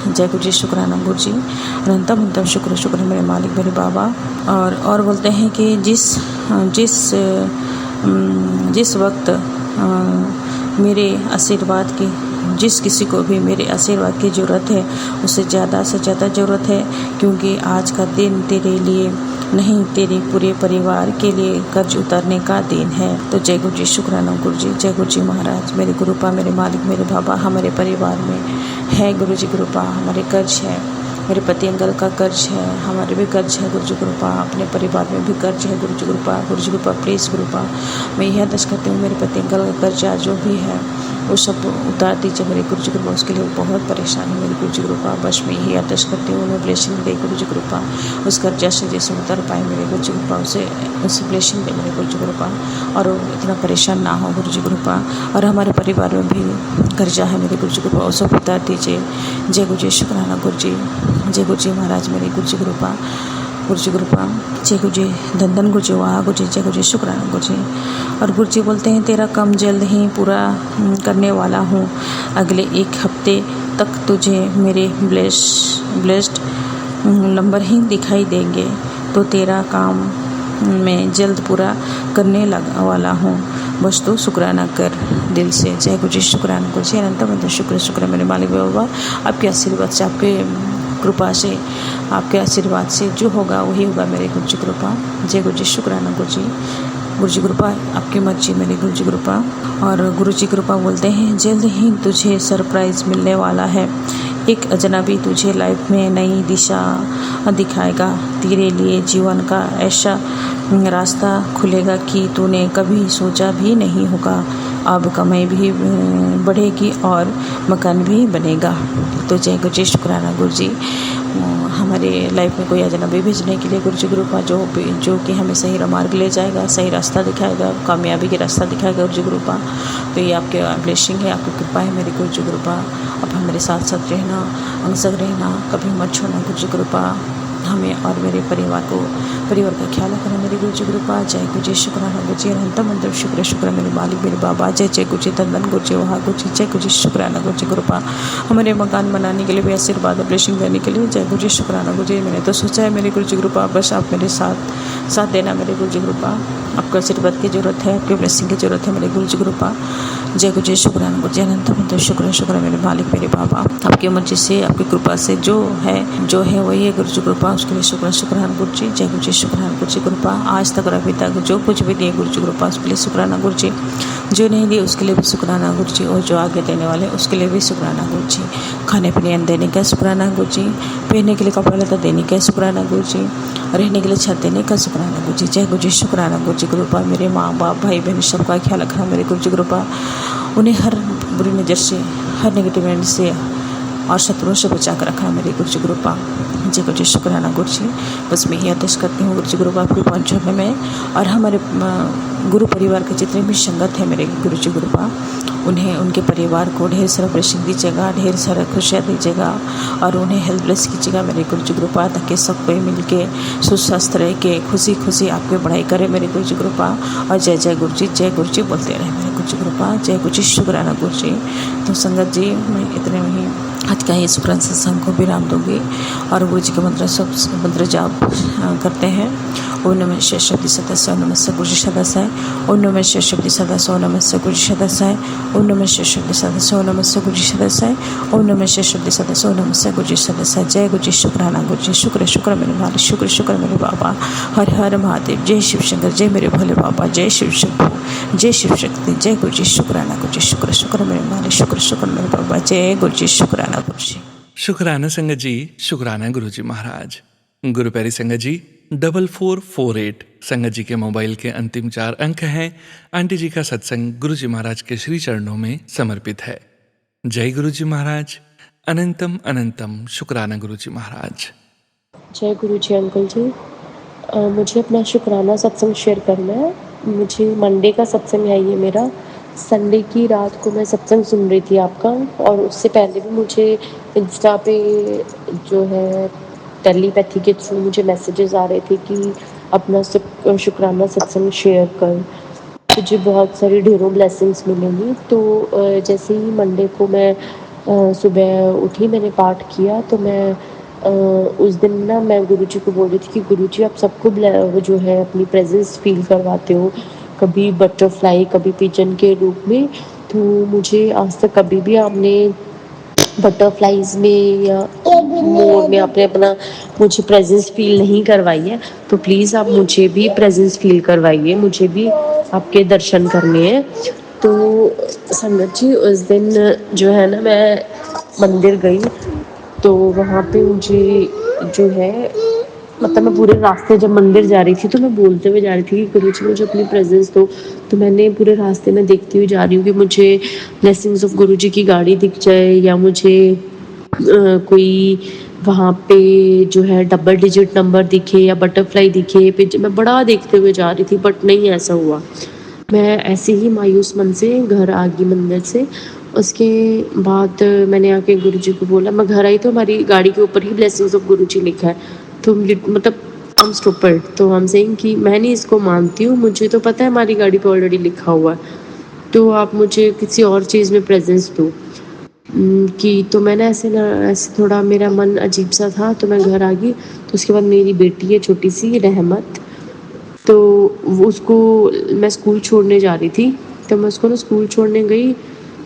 जय गुरु जी, शुक्राना गुरु जी, अनंतम शुक्र मेरे मालिक मेरे बाबा। और बोलते हैं कि जिस वक्त मेरे आशीर्वाद की, जिस किसी को भी मेरे आशीर्वाद की ज़रूरत है उसे ज़्यादा से ज़्यादा ज़रूरत है, क्योंकि आज का दिन तेरे लिए नहीं, तेरे पूरे परिवार के लिए कर्ज उतारने का दिन है। तो जय गुरु जी, शुक्राना गुरु जी, जय गुरु जी महाराज। मेरे गुरुपा मेरे मालिक मेरे बाबा, हमारे परिवार में है गुरु जी कृपा, हमारे कर्ज है, मेरे पति अंकल का कर्ज है, हमारे भी कर्ज है गुरु जी कृपा, अपने परिवार में भी कर्ज है गुरु जी कृपा। गुरु जी कृपा प्लीज़ कृपा, मैं यह आदेश करती हूँ मेरे पति अंकल का कर्जा जो भी है वो सब उतार दीजिए मेरे गुरु जी कृपा। उसके लिए वो बहुत परेशान है मेरे गुरु जी कृपा। बस में यही अटैच करती हूँ, उन्हें ब्लेसिंग दे गुरु जी कृपा। उस कर्जा से जैसे उतर पाए मेरे गुरु जी कृपा, उसे ब्लेसिंग दे मेरे गुरु जी कृपा, और वो इतना परेशान ना हो गुरु जी कृपा। और हमारे परिवार में भी कर्जा है मेरे गुरु जी कृपा, वो सब उतार दीजिए। जय गुरु जी, शुक्राना गुरु जी। जय गुरु जी महाराज मेरे गुरु जी कृपा, गुरु जी कृपा। जय गुरु जी, धन धन गुरु जी, वाह गुरु जी, जय गुरु जी, शुक्राना गुरु जी। और गुरु जी बोलते हैं तेरा काम जल्द ही पूरा करने वाला हूँ। अगले 1 हफ्ते तक तुझे मेरे ब्लेस्ड नंबर ही दिखाई देंगे, तो तेरा काम मैं जल्द पूरा करने वाला हूँ। बस तो शुक्राना कर दिल से। जय गुरु जी, शुक्राना गुरु जी। अनंत मतलब शुक्र मेरे मालिक बाबा, आपके आशीर्वाद से, आपके कृपा से, आपके आशीर्वाद से जो होगा वही होगा मेरे गुरु जी कृपा। जय गुरु जी, शुक्राना गुरु जी। गुरु जी कृपा, आपकी मर्जी मेरे गुरु जी कृपा। और गुरु जी कृपा बोलते हैं जल्द ही तुझे सरप्राइज़ मिलने वाला है। एक अजनबी तुझे लाइफ में नई दिशा दिखाएगा। तेरे लिए जीवन का ऐसा रास्ता खुलेगा कि तूने कभी सोचा भी नहीं होगा। अब कमाई भी बढ़ेगी और मकान भी बनेगा। तो जय गुरु जी, शुक्राना गुरु जी। हमारे लाइफ में कोई अजनबी भेजने के लिए गुरु जी कृपा, जो कि हमें सही मार्ग ले जाएगा, सही रास्ता दिखाएगा, कामयाबी का रास्ता दिखाएगा गुरु जी कृपा। तो ये आपके ब्लेसिंग है, आपकी कृपा है मेरी गुरु जी कृपा। अब हमारे साथ साथ रहना, अंग संग रहना, कभी मत छोड़ना गुरु जी कृपा। हमें और मेरे परिवार का ख्याल रखना मेरी गुरु जी कृपा। जय गुरु जी, शुक्राना गुरु जी। अनंत मंत्र शुक्र मेरे मालिक मेरे बाबा। जय जय गुरु जी, धन गुरु जी, वहाँ गुरु जी, जय गुरु जी, शुक्राना गुरु जी कृपा। हमारे मकान बनाने के लिए भी आशीर्वाद, ब्लेसिंग देने के लिए जय गुरु जी, शुक्राना गुरु जी। मैंने तो सोचा है मेरे गुरु जी कृपा, बस आप मेरे साथ देना मेरे गुरु जी कृपा। आपको आशीर्वाद की जरूरत है, आपके ब्लेसिंग की जरूरत है मेरे गुरु जी कृपा। जय गुरु जी, शुक्राना गुरु जी। अनंत मंत्र शुक्र मेरे मालिक मेरे बाबा, आपकी मर्जी से, आपकी कृपा से जो है वही है गुरु जी कृपा। उसके लिए शुक्राना गुरु जी। जय गुरु जी, शुक्राना गुरु जी कृपा। आज तक और अभी तक जो कुछ भी दिए गुरु जी कृपा, उसके लिए शुक्राना गुरु जी। जो नहीं दिए उसके लिए भी शुक्राना गुरु जी, और जो आगे देने वाले उसके लिए भी शुक्राना गुरु जी। खाने पीने अन्न देने का शुक्राना गुरु जी। पहनने के लिए कपड़ा लता देने का शुक्राना गुरु जी। रहने के लिए छत देने का शुक्राना गुरु जी। जय गुरु जी, शुक्राना गुरु जी कृपा। मेरे माँ बाप भाई बहन सबका ख्याल रखना मेरे गुरु जी कृपा। उन्हें हर बुरी नज़र से, हर नेगेटिव एंड से और शत्रुओं से बचा कर रखना मेरे गुरु जी कृपा। जय गुरु जी, शुक्राना गुरु जी। बस मैं ही आदेश करती हूँ गुरु जी कृपा आपके पहुँचने में। और हमारे गुरु परिवार के जितने भी संगत है मेरे गुरु जी कृपा, उन्हें, उनके परिवार को ढेर सारा ब्लेसिंग दीजिएगा, ढेर सारा खुशियाँ दीजिएगा, और उन्हें हेल्पलेस कीजिएगा मेरे गुरु जी कृपा, ताकि सब कोई मिल के सुस्वस्थ रह के खुशी आपकी बढ़ाई करे मेरे गुरु जी कृपा। और जय जय गुरु जी बोलते रहे मेरे गुरु जी कृपा। जय गुरु जी, शुक्राना गुरु जी। तो संगत जी, मैं इतने में ही आज का ये शुक्राना सत्संग को विराम दूंगी। और गुरु जी के मंत्र जाप करते हैं। ओम नमः शिवाय शब्द सदस्य, ओम नमः शिवाय गुरु जी सदस्य, ओम नमः शिवाय शब्द सदस्य, ओम नमः शिवाय गुरु जी सदस्य, ओम नमः शिवाय शब्द सदस्य, ओम नमः शिवाय गुरु जी सदस्य, ओम नमः शिवाय शब्द सदस्य, ओम नमः शिवाय गुरु जी सदस्य। जय गुरु जी, शुक्राना गुरु जी। शुक्र मेरे मालिक, शुक्र मेरे बाबा। हर हर महादेव। जय शिव शंकर, जय मेरे भोले बाबा। जय शिव शंभू, जय शिव शक्ति। जय गुरु जी, शुक्राना गुरु जी। शुक्र मेरे मालिक, शुक्र मेरे बाबा। जय गुरु जी, शुक्राना गुरु जी।
शुक्राना संगत जी, शुक्राना गुरु जी महाराज। गुरु प्यारी संगत जी, 4448 संगत जी के मोबाइल के अंतिम 4 अंक हैं। आंटी जी का सत्संग गुरु जी महाराज के श्री चरणों में समर्पित है। जय गुरु जी महाराज। अनंतम अनंतम शुक्राना गुरु जी महाराज।
जय गुरु जी अंकल जी। मुझे अपना शुक्राना सत्संग शेयर करना है। मुझे मंडे का सत्संग है ये मेरा। संडे की रात को मैं सत्संग सुन रही थी आपका, और उससे पहले भी मुझे इंस्टा पे जो है टेलीपैथी के थ्रू मुझे मैसेजेस आ रहे थे कि अपना शुक्राना सत्संग शेयर कर, मुझे बहुत सारी ढेरों ब्लेसिंग्स मिलेंगी। तो जैसे ही मंडे को मैं सुबह उठी, मैंने पाठ किया, तो मैं उस दिन ना मैं गुरुजी को बोल रही थी कि गुरुजी आप सबको जो है अपनी प्रेजेंस फील करवाते हो, कभी बटरफ्लाई, कभी पिजन के रूप में। तो मुझे आज तक कभी भी आपने बटरफ्लाइज में या मोर में आपने अपना मुझे प्रेजेंस फील नहीं करवाई है। तो प्लीज़ आप मुझे भी प्रेजेंस फील करवाइए, मुझे भी आपके दर्शन करने हैं। तो संगत जी, उस दिन जो है ना मैं मंदिर गई, तो वहाँ पे मुझे जो है मतलब मैं पूरे रास्ते जब मंदिर जा रही थी तो मैं बोलते हुए जा रही थी कि गुरु जी मुझे अपनी प्रेजेंस दो। तो मैंने पूरे रास्ते में देखती हुई जा रही हूँ कि मुझे ब्लेसिंग्स ऑफ गुरु जी की गाड़ी दिख जाए या मुझे कोई वहाँ पे जो है डबल डिजिट नंबर दिखे या बटरफ्लाई दिखे। फिर मैं बड़ा देखते हुए जा रही थी बट नहीं ऐसा हुआ। मैं ऐसे ही मायूस मन से घर आ गई मंदिर से। उसके बाद मैंने आके गुरु जी को बोला, मैं घर आई तो हमारी गाड़ी के ऊपर ही ब्लेसिंग्स ऑफ गुरु जी लिखा है। तो मतलब आई एम स्टूपिड, तो आई एम सेइंग कि मैं नहीं इसको मानती हूँ, मुझे तो पता है हमारी गाड़ी पे ऑलरेडी लिखा हुआ है, तो आप मुझे किसी और चीज़ में प्रेजेंस दो। कि तो मैंने ऐसे थोड़ा मेरा मन अजीब सा था, तो मैं घर आ गई। तो उसके बाद मेरी बेटी है छोटी सी रहमत, तो वो उसको मैं स्कूल छोड़ने जा रही थी। तो मैं उसको ना स्कूल छोड़ने गई,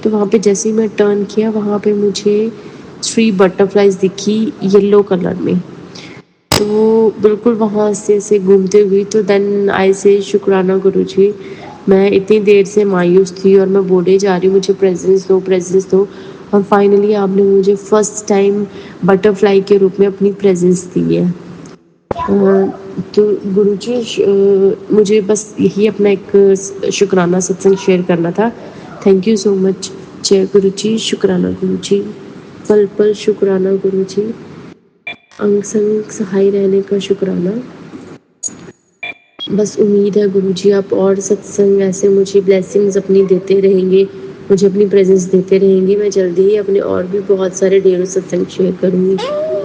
तो वहाँ पे जैसे ही मैं टर्न किया वहाँ पे मुझे 3 बटरफ्लाइज दिखी येलो कलर में। तो बिल्कुल वहाँ से ऐसे घूमते हुई, तो देन आई से शुक्राना गुरु जी। मैं इतनी देर से मायूस थी और मैं बोले जा रही हूँ मुझे प्रेजेंस दो, और फाइनली आपने मुझे फर्स्ट टाइम बटरफ्लाई के रूप में अपनी प्रेजेंस दी है। तो गुरुजी मुझे बस यही अपना एक शुक्राना सत्संग शेयर करना था। Thank you so much. जय गुरु जी, शुक्राना गुरु जी, पल पल शुक्राना गुरु जी, अंग संग सहाय रहने का शुक्राना। बस उम्मीद है गुरु जी आप और सत्संग ऐसे मुझे ब्लेसिंग्स अपनी देते रहेंगे, मुझे अपनी प्रेजेंस देते रहेंगे। मैं जल्दी ही अपने और भी बहुत सारे ढेरों सत्संग शेयर करूँगी।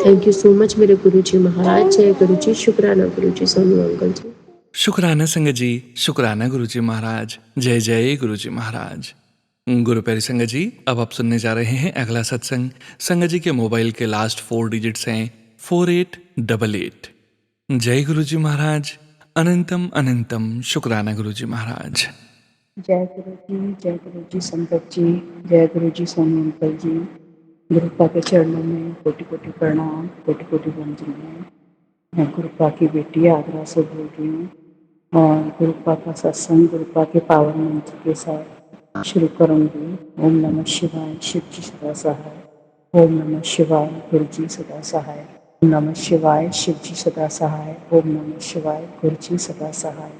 थैंक यू सो मच मेरे गुरु जी महाराज। जय गुरु जी, शुक्राना गुरु जी, सोनू अंकल जी।
शुक्राना संगत जी, शुक्राना गुरुजी महाराज। जय जय गुरुजी महाराज। गुरु प्यारी संगत जी, अब आप सुनने जा रहे हैं अगला सत्संग। संगत जी के मोबाइल के लास्ट 4 डिजिट्स हैं 4888। जय गुरुजी महाराज। अनंतम अनंतम शुक्राना गुरुजी महाराज।
जय गुरु जी संगत जी, जय गुरु जी सोनू अंकल जी। गुरुपा के चरणों में कोटि कोटि प्रणाम, कोटि कोटि वंदनीय। मैं गुरुपा की बेटी आगरा से बोल रही हूँ और गुरुपा का सत्संग गुरुपा के पावन मंत्र के साथ शुरू करूँगी। ओम नमः शिवाय, शिव जी सदा सहाय। ओम नमः शिवाय, गुरु जी सदा सहाय। ओम नमः शिवाय, शिव जी सदा सहाय। ओम नमः शिवाय, गुरु जी सदा सहाय।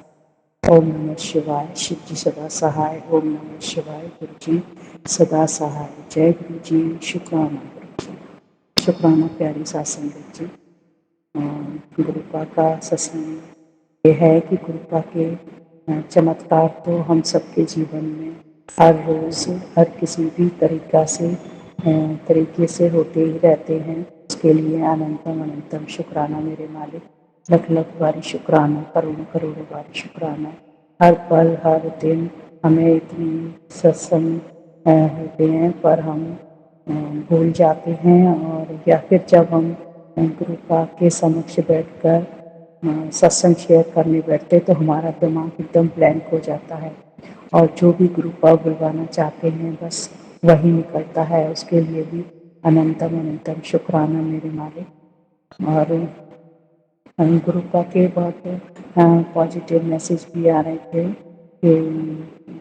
ओम नमः शिवाय, शिव जी सदा सहाय। ओम नमः शिवाय, गुरु जी सदा सहाय। जय गुरु जी, शुक्राना गुरु जी, शुक्राना प्यारी साथ संगत जी। गुरुपा का सत्संग ये है कि गुरुपा के चमत्कार तो हम सबके जीवन में हर रोज़ हर किसी भी तरीके से होते ही रहते हैं। उसके लिए अनंतम अनंतम शुक्राना मेरे मालिक। लख लख बारी शुक्राना, करोड़ों करोड़ों बारी शुक्राना। हर पल हर दिन हमें इतनी सत्संग होते हैं पर हम भूल जाते हैं, और या फिर जब हम गुरुपा के समक्ष बैठकर सत्संग शेयर करने बैठते तो हमारा दिमाग एकदम ब्लैंक हो जाता है और जो भी गुरुपा बुलवाना चाहते हैं बस वही निकलता है। उसके लिए भी अनंतम अनंतम शुक्राना मेरे मालिक। और गुरुपा के बहुत पॉजिटिव मैसेज भी आ रहे थे कि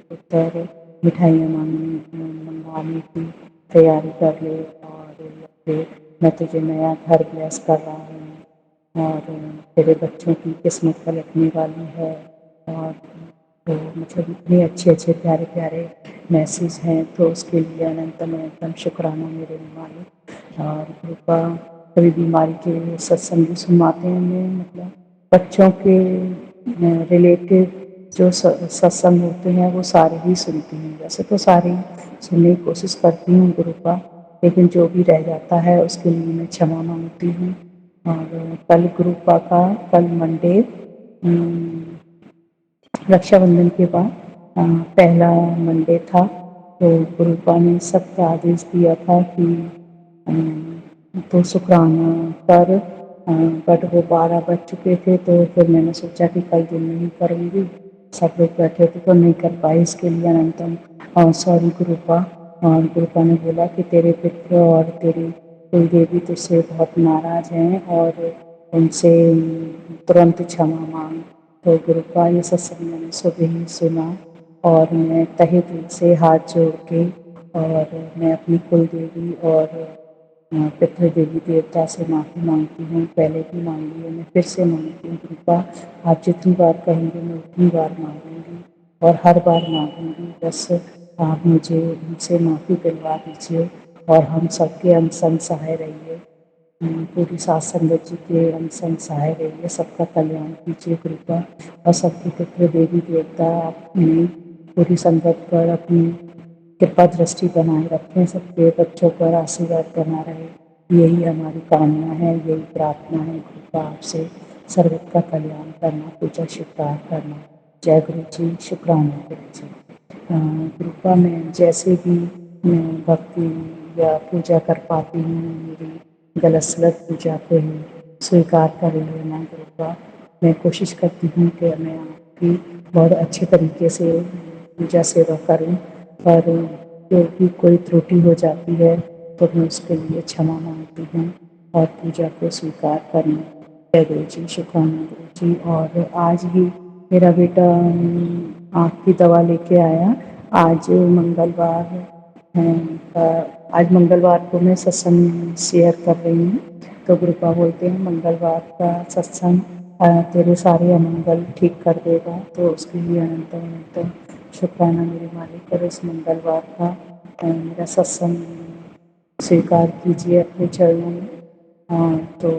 पुत्र मिठाइयाँ मंगवाने की तैयारी कर ले, और फिर मैं तुझे नया घर ब्लेस कर रहा हूँ और तेरे बच्चों की किस्मत पलटने वाली है। और तो मतलब इतने अच्छे अच्छे प्यारे प्यारे मैसेज हैं, तो उसके लिए अनंतम अनंतम शुक्राना मेरे मालिक। और कृपा कभी बीमारी के सत्संग भी सुनवाते हैं हमें, मतलब बच्चों के रिलेटेड जो सत्संग होते हैं वो सारे ही सुनती हूँ। वैसे तो सारे ही सुनने की कोशिश करती हूँ गुरुपा, लेकिन जो भी रह जाता है उसके लिए मैं क्षमा मांगती हूँ। और कल गुरुपा का कल मंडे रक्षाबंधन के बाद पहला मंडे था, तो गुरुपा ने सबको आदेश दिया था कि तो शुक्राना कर, बट वो 12 बज चुके थे, तो फिर मैंने सोचा कि कल दिन में ही करूँगी। सब लोग बैठे थे तो नहीं कर पाए, इसके लिए अनंतम सॉरी गुरुपा। और गुरुपा ने बोला कि तेरे पितृ और तेरी कुलदेवी तुझसे बहुत नाराज़ हैं और उनसे तुरंत क्षमा मांग। तो गुरुपा ये सत्संग मैंने सुबह ही सुना और मैं तहे दिल से हाथ जोड़ के और मैं अपनी कुलदेवी और पितृ देवी देवता से माफ़ी मांगती हूँ। पहले भी मांगी है, मैं फिर से मांगती हूँ कृपा, आप जितनी बार कहेंगे मैं उतनी बार मांगूंगी और हर बार मांगूंगी। बस आप मुझे उनसे माफ़ी दिलवा दीजिए और हम सबके अंग संग सहाय रहिए। पूरी सात संगत जी के अंग संग सहाय रहिए, सबका कल्याण कीजिए कृपा, और सबके पितृ देवी देवता अपनी पूरी संगत पर अपनी कृपा दृष्टि बनाए रखें, सबके बच्चों पर आशीर्वाद बना रहे। यही हमारी कामना है, यही प्रार्थना है कृपा आपसे, सर्वत का कल्याण करना, पूजा स्वीकार करना। जय गुरु जी, शुक्राना गुरु जी। कृपा में जैसे भी मैं भक्ति या पूजा कर पाती हूँ, मेरी गलत सलत पूजा को ही स्वीकार कर लेना कृपा। मैं कोशिश करती हूँ कि मैं आपकी बहुत अच्छे तरीके से पूजा सेवा करूँ, पर जो भी कोई त्रुटि हो जाती है तो मैं उसके लिए क्षमा मांगती हूँ और पूजा को स्वीकार करना। जय गुरु जी, शुक्राना गुरु जी। और आज ही मेरा बेटा आँख की दवा लेके आया। आज मंगलवार आज मंगलवार को मैं सत्संग शेयर कर रही हूँ, तो गुरुपा बोलते हैं मंगलवार का सत्संग तेरे सारे अमंगल ठीक कर देगा, तो उसके लिए अनंत अनंत शुक्राना मेरे मालिक। और इस मंगलवार का मेरा सत्संग स्वीकार कीजिए अपने चरणों में। तो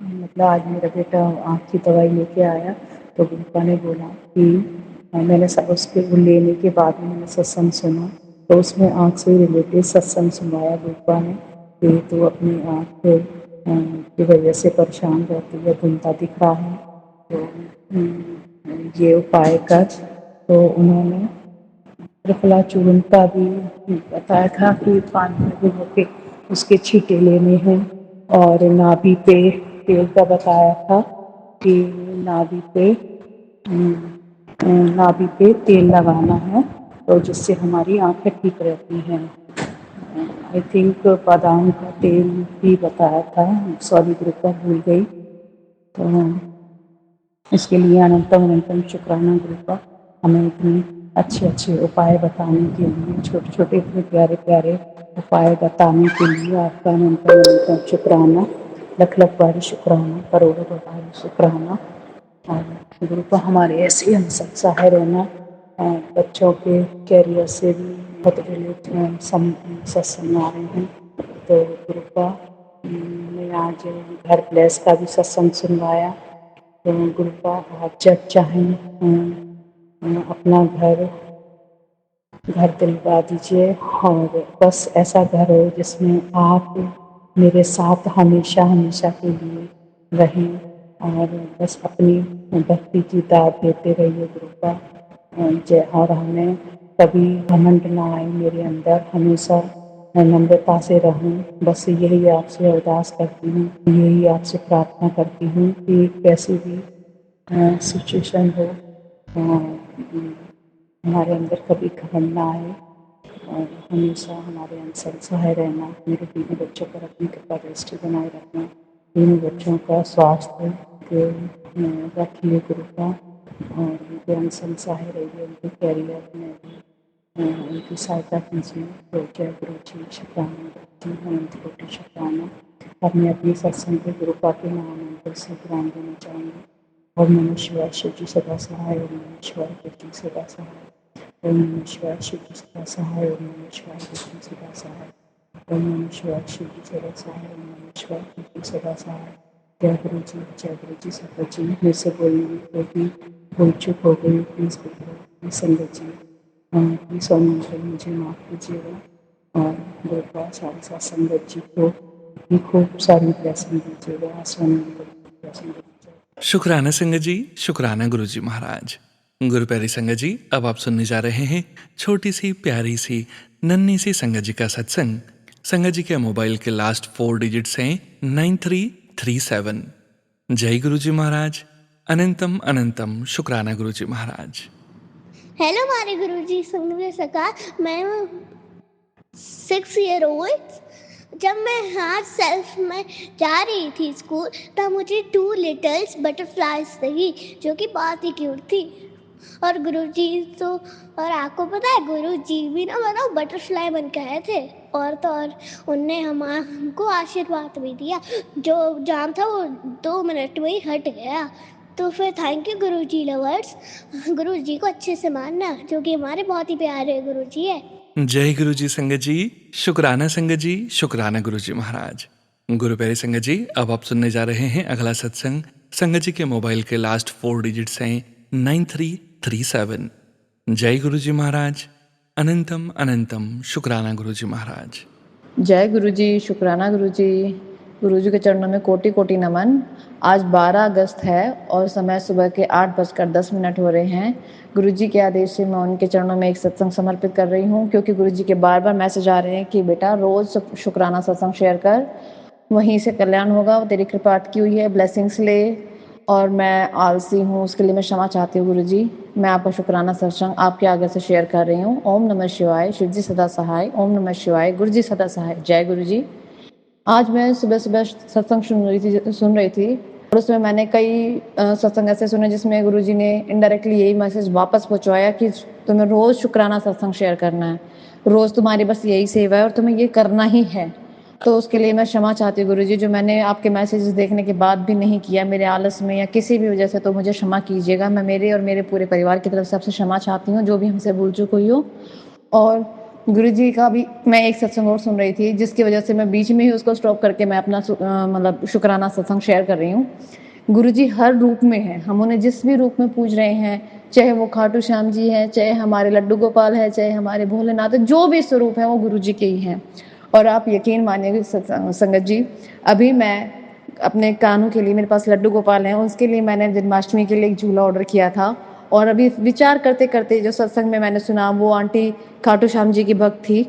मतलब आज मेरा बेटा आँख की दवाई लेके आया, तो गुरुपा ने बोला कि मैंने उसके लेने के बाद में मैंने सत्संग सुना, तो उसमें आँख से रिलेटेड सत्संग सुनाया गुरुपा ने कि तो अपनी आँख की वजह से परेशान रहती है, धुंधला दिख रहा है, तो ये उपाय कर। तो उन्होंने त्रिफला चूर्ण का भी बताया था कि पानी में भिगो के उसके छींटे लेने हैं, और नाभि पे तेल का बताया था कि नाभि पे तेल लगाना है, तो जिससे हमारी आँखें ठीक रहती हैं। आई थिंक बादाम का तेल भी बताया था, सॉरी ग्रुप पर भूल गई। तो इसके लिए अनंतम अनंतम शुक्राना गुरुपा, हमें इतने अच्छे अच्छे उपाय बताने के लिए, छोटे छोटे इतने प्यारे प्यारे उपाय बताने के लिए आपका अनंतम अनंतम शुक्राना, लख लख बारी शुक्राना, करोड़ों बारी शुक्राना। और गुरुपा हमारे ऐसे हम सब सहाय रहना, बच्चों के कैरियर से भी बहुत रिलेटेड सत्संग आ रहे हैं। तो गुरुपा ने आज घर प्लेस का भी सत्संग सुनवाया। तो गुरुपा आप जब चाहें अपना घर दिलवा दीजिए, और बस ऐसा घर हो जिसमें आप मेरे साथ हमेशा हमेशा के लिए रहें, और बस अपनी भक्ति की दाद देते रहिए गुरुपा। और हमें कभी घमंड ना आए मेरे अंदर, हमेशा नम्रता से रहूं, बस यही आपसे अरदास करती हूँ, यही आपसे प्रार्थना करती हूँ कि कैसी भी सिचुएशन हो, हमारे अंदर कभी घमंड ना आए, और हमेशा हमारे अंदर सहाय रहना। मेरे तीनों बच्चों पर अपनी कृपा दृष्टि बनाए रखना, तीनों बच्चों का स्वास्थ्य के रखिए गुरुपा, और उनके अंग सहाय रहिए, उनके कैरियर में भी उनकी सहायता कीजिए। तो जय गुरु जी, शुक्राना गुरु जी, अनंत कोटि शुक्राना। अब मैं अपनी सत्संग के गुरुपा के नाम से ज्ञान देना चाहूँगी। ओम नमः शिवाय, शिव जी सदा सहाय। ओम नमः शिवाय, शिव जी सदा सहाय। ओम नमः शिवाय, शिव जी सदा सहाय। ओम नमः शिवाय, शिव जी सदा सहाय। ओम नमः शिवाय, शिव जी सदा सहाय। ओम नमः शिवाय, शिव जी सदा सहाय। जय गुरु जी, जय गुरु जी। संगत जी मेरे से बोलने में कोई भी भूल चूक हो गई, प्लीज़ बोलो। संगत जी प्लीज़ ओम मंत्र मुझे माफ़ कीजिएगा, और गुरुपा सारी साथ संगत जी को अपनी खूब सारी ब्लेसिंग दीजिएगा, स्वामी ब्लेसिंग दीजिएगा।
शुक्राना संगत जी, शुक्राना गुरु जी महाराज। गुरु प्यारी संगत जी, अब आप सुनने जा रहे हैं छोटी सी प्यारी सी नन्ही सी संगत जी का सत्संग। संगत जी के मोबाइल के लास्ट 4 डिजिट्स हैं 9337। जय गुरु जी महाराज, अनंतम अनंतम शुक्राना गुरु जी महाराज।
हेलो हमारे गुरुजी संग सका, मैं 6 ईयर ओल्ड। जब मैं हाथ सेल्फ में जा रही थी स्कूल, तब मुझे 2 लिटल्स बटरफ्लाइज दिखी जो कि बहुत ही क्यूट थी। और गुरुजी तो, और आपको पता है गुरुजी भी ना मतलब बटरफ्लाई बन के आए थे, और तो और उनने हमको आशीर्वाद भी दिया। जो जाम था वो 2 मिनट में ही हट गया। तो फिर थैंक यू गुरुजी लवर्स। गुरुजी को अच्छे से मानना, क्योंकि हमारे बहुत ही प्यारे गुरुजी है।
जय गुरु जी संगत जी, शुक्राना संगत जी, शुक्राना गुरु जी महाराज। गुरु प्यारे संगत जी, अब आप सुनने जा रहे हैं अगला सत्संग। संगत जी के मोबाइल के लास्ट 4 डिजिट्स हैं 9337। जय गुरु जी महाराज, अनंतम अनंतम शुक्राना गुरु जी महाराज।
जय गुरु जी, शुक्राना गुरु जी। गुरु जी के चरणों में कोटि कोटि नमन। आज 12 अगस्त है और समय सुबह के 8:10 हो रहे हैं। गुरु जी के आदेश से मैं उनके चरणों में एक सत्संग समर्पित कर रही हूँ, क्योंकि गुरु जी के बार बार मैसेज आ रहे हैं कि बेटा रोज़ शुक्राना सत्संग शेयर कर, वहीं से कल्याण होगा। तेरी कृपा अटकी हुई है, ब्लेसिंग्स ले। और मैं आलसी हूँ, उसके लिए मैं क्षमा चाहती हूँ गुरु जी। मैं आपका शुक्राना सत्संग आपके आगे से शेयर कर रही हूँ। ओम नमः शिवाय, शिव जी सदा सहाय। ओम नमः शिवाय, गुरु जी सदा सहाय। जय गुरु जी। आज मैं सुबह सुबह सत्संग सुन रही थी और उसमें मैंने कई सत्संग ऐसे सुने जिसमें गुरु जी ने इनडायरेक्टली यही मैसेज वापस पहुँचवाया कि तुम्हें रोज़ शुक्राना सत्संग शेयर करना है, रोज़ तुम्हारी बस यही सेवा है और तुम्हें ये करना ही है। तो उसके लिए मैं क्षमा चाहती हूँ गुरु जी, जो मैंने आपके मैसेजेस देखने के बाद भी नहीं किया, मेरे आलस में या किसी भी वजह से, तो मुझे क्षमा कीजिएगा। मैं मेरे और मेरे पूरे परिवार की तरफ से आपसे क्षमा चाहती हूँ, जो भी हमसे भूल चूक हुई हो। और गुरु जी का भी मैं एक सत्संग और सुन रही थी, जिसकी वजह से मैं बीच में ही उसको स्टॉप करके मैं अपना मतलब शुक्राना सत्संग शेयर कर रही हूँ। गुरु जी हर रूप में है, हम उन्हें जिस भी रूप में पूज रहे हैं, चाहे वो खाटू श्याम जी हैं, चाहे हमारे लड्डू गोपाल है, चाहे हमारे भोलेनाथ, जो भी स्वरूप है वो गुरु जी के ही हैं। और आप यकीन मानिएगा संगत जी, अभी मैं अपने कानू के लिए, मेरे पास लड्डू गोपाल हैं, उसके लिए मैंने जन्माष्टमी के लिए एक झूला ऑर्डर किया था। और अभी विचार करते करते जो सत्संग में मैंने सुना, वो आंटी खाटू श्याम जी की भक्त थी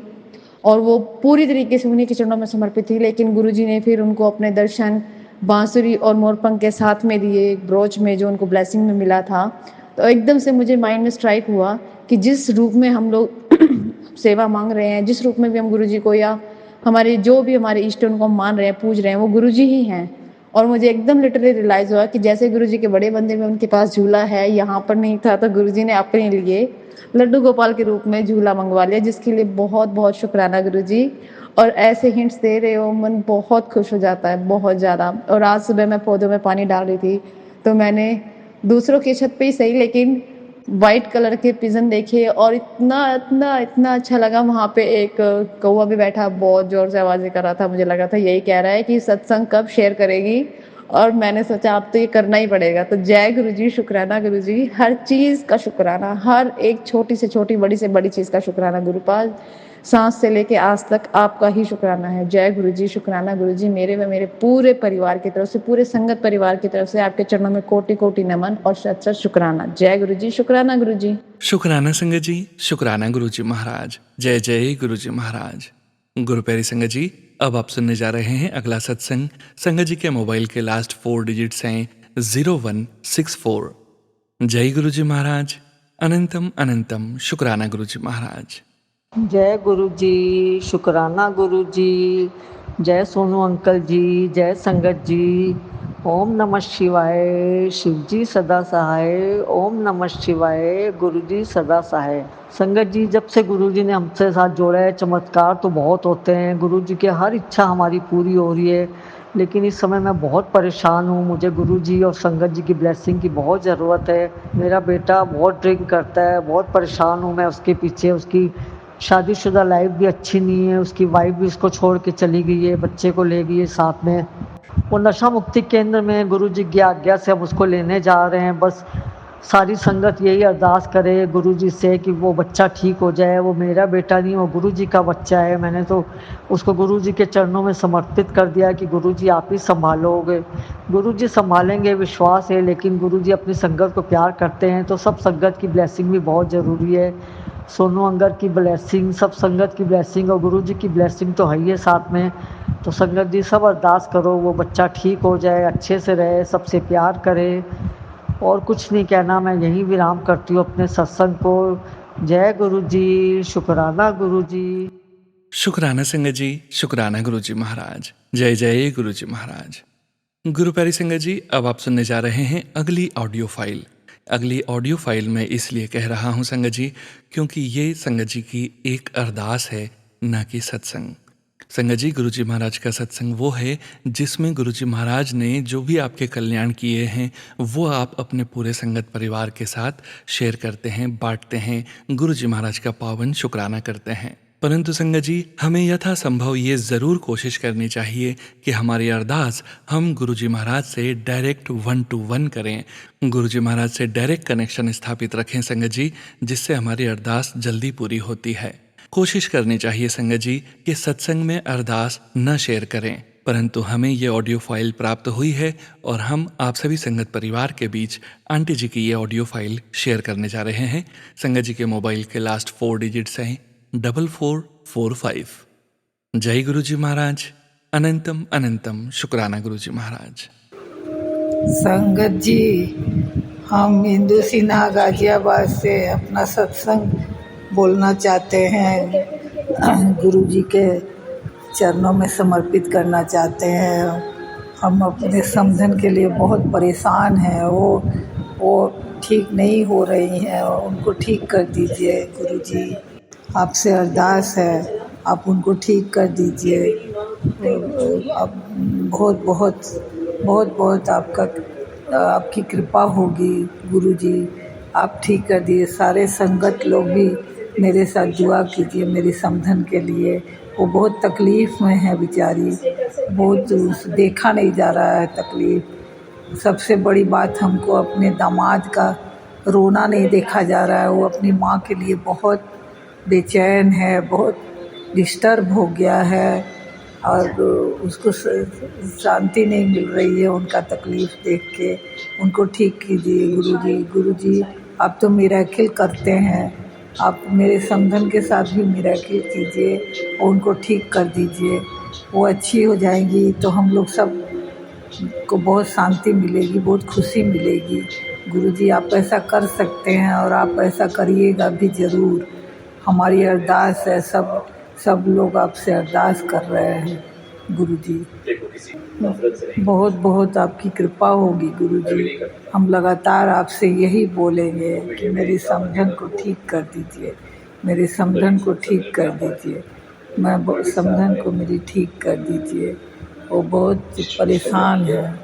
और वो पूरी तरीके से उन्हीं के चरणों में समर्पित थी। लेकिन गुरुजी ने फिर उनको अपने दर्शन बांसुरी और मोरपंख के साथ में दिए, एक ब्रोच में जो उनको ब्लेसिंग में मिला था। तो एकदम से मुझे माइंड में स्ट्राइक हुआ कि जिस रूप में हम लोग सेवा मांग रहे हैं, जिस रूप में भी हम गुरुजी को या हमारे जो भी हमारे इष्ट उनको हम मान रहे हैं, पूज रहे हैं, वो गुरुजी ही हैं। और मुझे एकदम लिटरली रियलाइज़ हुआ कि जैसे गुरुजी के बड़े मंदिर में उनके पास झूला है, यहाँ पर नहीं था, तो गुरुजी ने अपने लिए लड्डू गोपाल के रूप में झूला मंगवा लिया, जिसके लिए बहुत बहुत शुक्राना गुरुजी। और ऐसे हिंट्स दे रहे हो, मन बहुत खुश हो जाता है, बहुत ज़्यादा। और आज सुबह मैं पौधों में पानी डाल रही थी, तो मैंने दूसरों की छत पे ही सही, लेकिन वाइट कलर के पिजन देखे और इतना इतना इतना अच्छा लगा। वहाँ पे एक कौवा भी बैठा, बहुत जोर से आवाज़ें कर रहा था। मुझे लगा था यही कह रहा है कि सत्संग कब शेयर करेगी, और मैंने सोचा अब तो ये करना ही पड़ेगा। तो जय गुरुजी, शुक्राना गुरुजी, हर चीज़ का शुक्राना, हर एक छोटी से छोटी, बड़ी से बड़ी चीज़ का शुक्राना गुरुपाल। सांस से लेके आज तक आपका ही शुक्राना है। जय गुरुजी, शुक्राना गुरुजी। मेरे व मेरे पूरे परिवार की तरफ से, पूरे संगत परिवार की तरफ से आपके चरणों में कोटि कोटि नमन और शत शत शुक्राना। जय गुरुजी, शुक्राना गुरुजी।
शुक्राना संगत जी, शुक्राना गुरु जी महाराज। जय जय गुरु जी महाराज। गुरु प्यारी संगत जी, अब आप सुनने जा रहे हैं अगला सत्संग। संगत जी के मोबाइल के लास्ट 4 डिजिट्स हैं 0164। जय गुरु जी महाराज, अनंतम अनंतम शुक्राना गुरु जी महाराज।
जय गुरु जी, शुक्राना गुरु जी। जय सोनू अंकल जी, जय संगत जी। ओम नमः शिवाय, शिव जी सदा सहाय। ओम नमः शिवाय, गुरु जी सदा सहाय। संगत जी, जब से गुरु जी ने हमसे साथ जोड़ा है, चमत्कार तो बहुत होते हैं। गुरु जी की हर इच्छा हमारी पूरी हो रही है, लेकिन इस समय मैं बहुत परेशान हूँ। मुझे गुरु जी और संगत जी की ब्लेसिंग की बहुत ज़रूरत है। मेरा बेटा बहुत ड्रिंक करता है, बहुत परेशान हूँ मैं उसके पीछे। उसकी शादीशुदा लाइफ भी अच्छी नहीं है, उसकी वाइफ भी उसको छोड़ के चली गई है, बच्चे को ले गई है साथ में। वो नशा मुक्ति केंद्र में गुरु जी की आज्ञा से हम उसको लेने जा रहे हैं। बस सारी संगत यही अरदास करे गुरु जी से कि वो बच्चा ठीक हो जाए। वो मेरा बेटा नहीं, वो गुरु जी का बच्चा है। मैंने तो उसको गुरु जी के चरणों में समर्पित कर दिया कि गुरु जी आप ही संभालोगे। गुरु जी संभालेंगे, विश्वास है। लेकिन गुरु जी अपनी संगत को प्यार करते हैं, तो सब संगत की ब्लेसिंग भी बहुत ज़रूरी है। सोनू अंगर की ब्लेसिंग, सब संगत की ब्लेसिंग और गुरु जी की ब्लेसिंग तो है ही है साथ में। तो संगत जी सब अरदास करो वो बच्चा ठीक हो जाए, अच्छे से रहे, सबसे प्यार करे। और कुछ नहीं कहना, मैं यहीं विराम करती हूँ अपने सत्संग को। जय गुरु जी, शुक्राना गुरु जी।
शुक्राना संगत जी, शुक्राना गुरु जी महाराज। जय जय गुरु जी महाराज। गुरु प्यारी संगत जी, अब आप सुनने जा रहे हैं अगली ऑडियो फाइल। अगली ऑडियो फाइल में इसलिए कह रहा हूँ संगत जी, क्योंकि ये संगत जी की एक अरदास है, ना कि सत्संग। संगत जी, गुरुजी महाराज का सत्संग वो है जिसमें गुरुजी महाराज ने जो भी आपके कल्याण किए हैं वो आप अपने पूरे संगत परिवार के साथ शेयर करते हैं, बांटते हैं, गुरुजी महाराज का पावन शुक्राना करते हैं। परंतु संगत जी, हमें यथासंभव ये ज़रूर कोशिश करनी चाहिए कि हमारी अरदास हम गुरुजी महाराज से डायरेक्ट 1 to 1 करें, गुरुजी महाराज से डायरेक्ट कनेक्शन स्थापित रखें संगत जी, जिससे हमारी अरदास जल्दी पूरी होती है। कोशिश करनी चाहिए संगत जी कि सत्संग में अरदास न शेयर करें, परंतु हमें ये ऑडियो फाइल प्राप्त हुई है और हम आप सभी संगत परिवार के बीच आंटी जी की ये ऑडियो फाइल शेयर करने जा रहे हैं। संगत जी के मोबाइल के लास्ट 4 डिजिट्स हैं 4445। जय गुरुजी महाराज, अनंतम अनंतम शुक्राना गुरुजी महाराज।
संगत जी, हम हिंदू सिन्हा गाजियाबाद से अपना सत्संग बोलना चाहते हैं, गुरु जी के चरणों में समर्पित करना चाहते हैं। हम अपने समधन के लिए बहुत परेशान हैं, वो ठीक नहीं हो रही हैं, उनको ठीक कर दीजिए गुरु जी। आपसे अरदास है, आप उनको ठीक कर दीजिए। आप बहुत बहुत बहुत बहुत आपकी कृपा होगी गुरु जी, आप ठीक कर दिए। सारे संगत लोग भी मेरे साथ दुआ कीजिए मेरी समधन के लिए। वो बहुत तकलीफ़ में है बेचारी, बहुत देखा नहीं जा रहा है तकलीफ़। सबसे बड़ी बात, हमको अपने दामाद का रोना नहीं देखा जा रहा है। वो अपनी माँ के लिए बहुत बेचैन है, बहुत डिस्टर्ब हो गया है और उसको शांति नहीं मिल रही है उनका तकलीफ़ देख के। उनको ठीक कीजिए गुरु जी। गुरु जी, आप तो मिरेकल करते हैं, आप मेरे समधन के साथ भी मिरेकल कीजिए और उनको ठीक कर दीजिए। वो अच्छी हो जाएंगी तो हम लोग सब को बहुत शांति मिलेगी, बहुत खुशी मिलेगी। गुरुजी, आप ऐसा कर सकते हैं और आप ऐसा करिएगा भी ज़रूर। हमारी अरदास है, सब लोग आपसे अरदास कर रहे हैं गुरुजी। बहुत बहुत आपकी कृपा होगी गुरुजी। हम लगातार आपसे यही बोलेंगे कि मेरी समधन को ठीक कर दीजिए, मेरे समधन को ठीक कर दीजिए, समधन को मेरी ठीक कर दीजिए। वो बहुत परेशान है,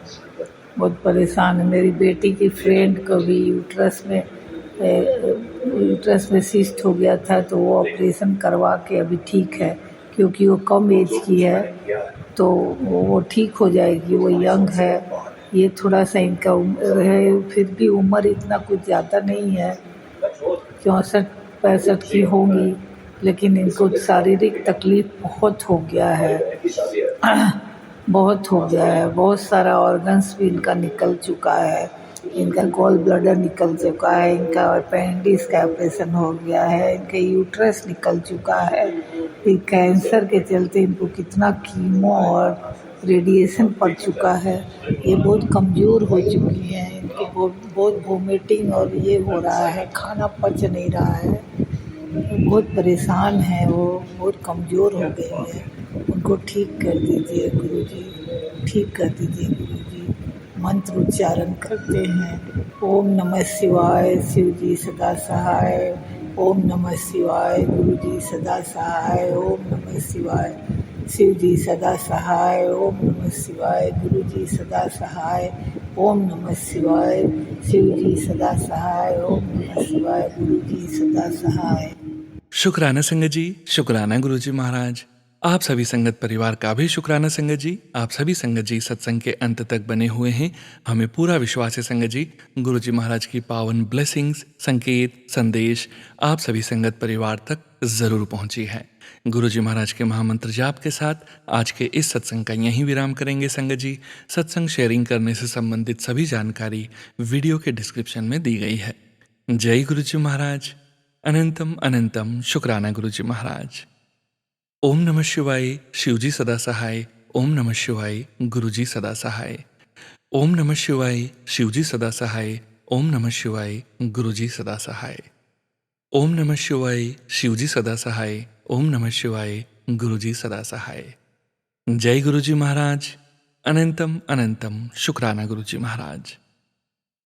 बहुत परेशान है। मेरी बेटी की फ्रेंड को भी यूट्रस में सिस्ट हो गया था, तो वो ऑपरेशन करवा के अभी ठीक है, क्योंकि वो कम एज की है तो वो ठीक हो जाएगी। वो यंग है, ये थोड़ा सा इनका उम्र है, फिर भी उम्र इतना कुछ ज़्यादा नहीं है, 64-65 की होंगी, लेकिन इनको शारीरिक तकलीफ़ बहुत हो गया है, बहुत हो गया है। बहुत सारा ऑर्गन्स भी इनका निकल चुका है, इनका गॉल ब्लडर निकल चुका है, इनका अपेंडिक्स का ऑपरेशन हो गया है, इनका यूट्रस निकल चुका है। फिर कैंसर के चलते इनको कितना कीमो और रेडिएशन पड़ चुका है। ये बहुत कमज़ोर हो चुकी हैं, इनको बहुत वोमिटिंग और ये हो रहा है, खाना पच नहीं रहा है, बहुत परेशान है, वो बहुत कमज़ोर हो गई है। उनको ठीक कर दीजिए गुरुजी, ठीक कर दीजिए गुरुजी। मंत्र उच्चारण करते हैं, ओम नमः शिवाय, शिव जी सदा सहाय। ओम नमः शिवाय, गुरु जी सदा सहाय। ओम नमः शिवाय, शिव जी सदा सहाय। ओम नमः शिवाय, गुरु जी सदा सहाय। ओम नमः शिवाय, शिव जी सदा सहाय। ओम नमः शिवाय, गुरु जी सदा सहाय।
शुक्राना संगत जी, शुक्राना गुरुजी महाराज। आप सभी संगत परिवार का भी शुक्राना संगत जी। आप सभी संगत जी सत्संग के अंत तक बने हुए हैं। हमें पूरा विश्वास है संगत जी, गुरुजी महाराज की पावन ब्लेसिंग्स, संकेत, संदेश आप सभी संगत परिवार तक जरूर पहुंची है। गुरुजी महाराज के महामंत्र जाप के साथ आज के इस सत्संग का यहीं विराम करेंगे संगत जी। सत्संग शेयरिंग करने से संबंधित सभी जानकारी वीडियो के डिस्क्रिप्शन में दी गई है। जय गुरुजी महाराज, अनंतम अनंतम शुक्राना गुरुजी महाराज। ओम नमः शिवाय, शिवजी सदा सहाय। ओम नमः शिवाय, गुरुजी सदा सहाय। ओम नमः शिवाय, शिवजी सदा सहाय। ओम नमः शिवाय, गुरुजी सदा सहाय। ओम नमः शिवाय, शिवजी सदा सहाय। ओम नमः शिवाय, गुरुजी सदा सहाय। जय गुरुजी महाराज, अनंतम अनंतम शुक्राना गुरुजी महाराज।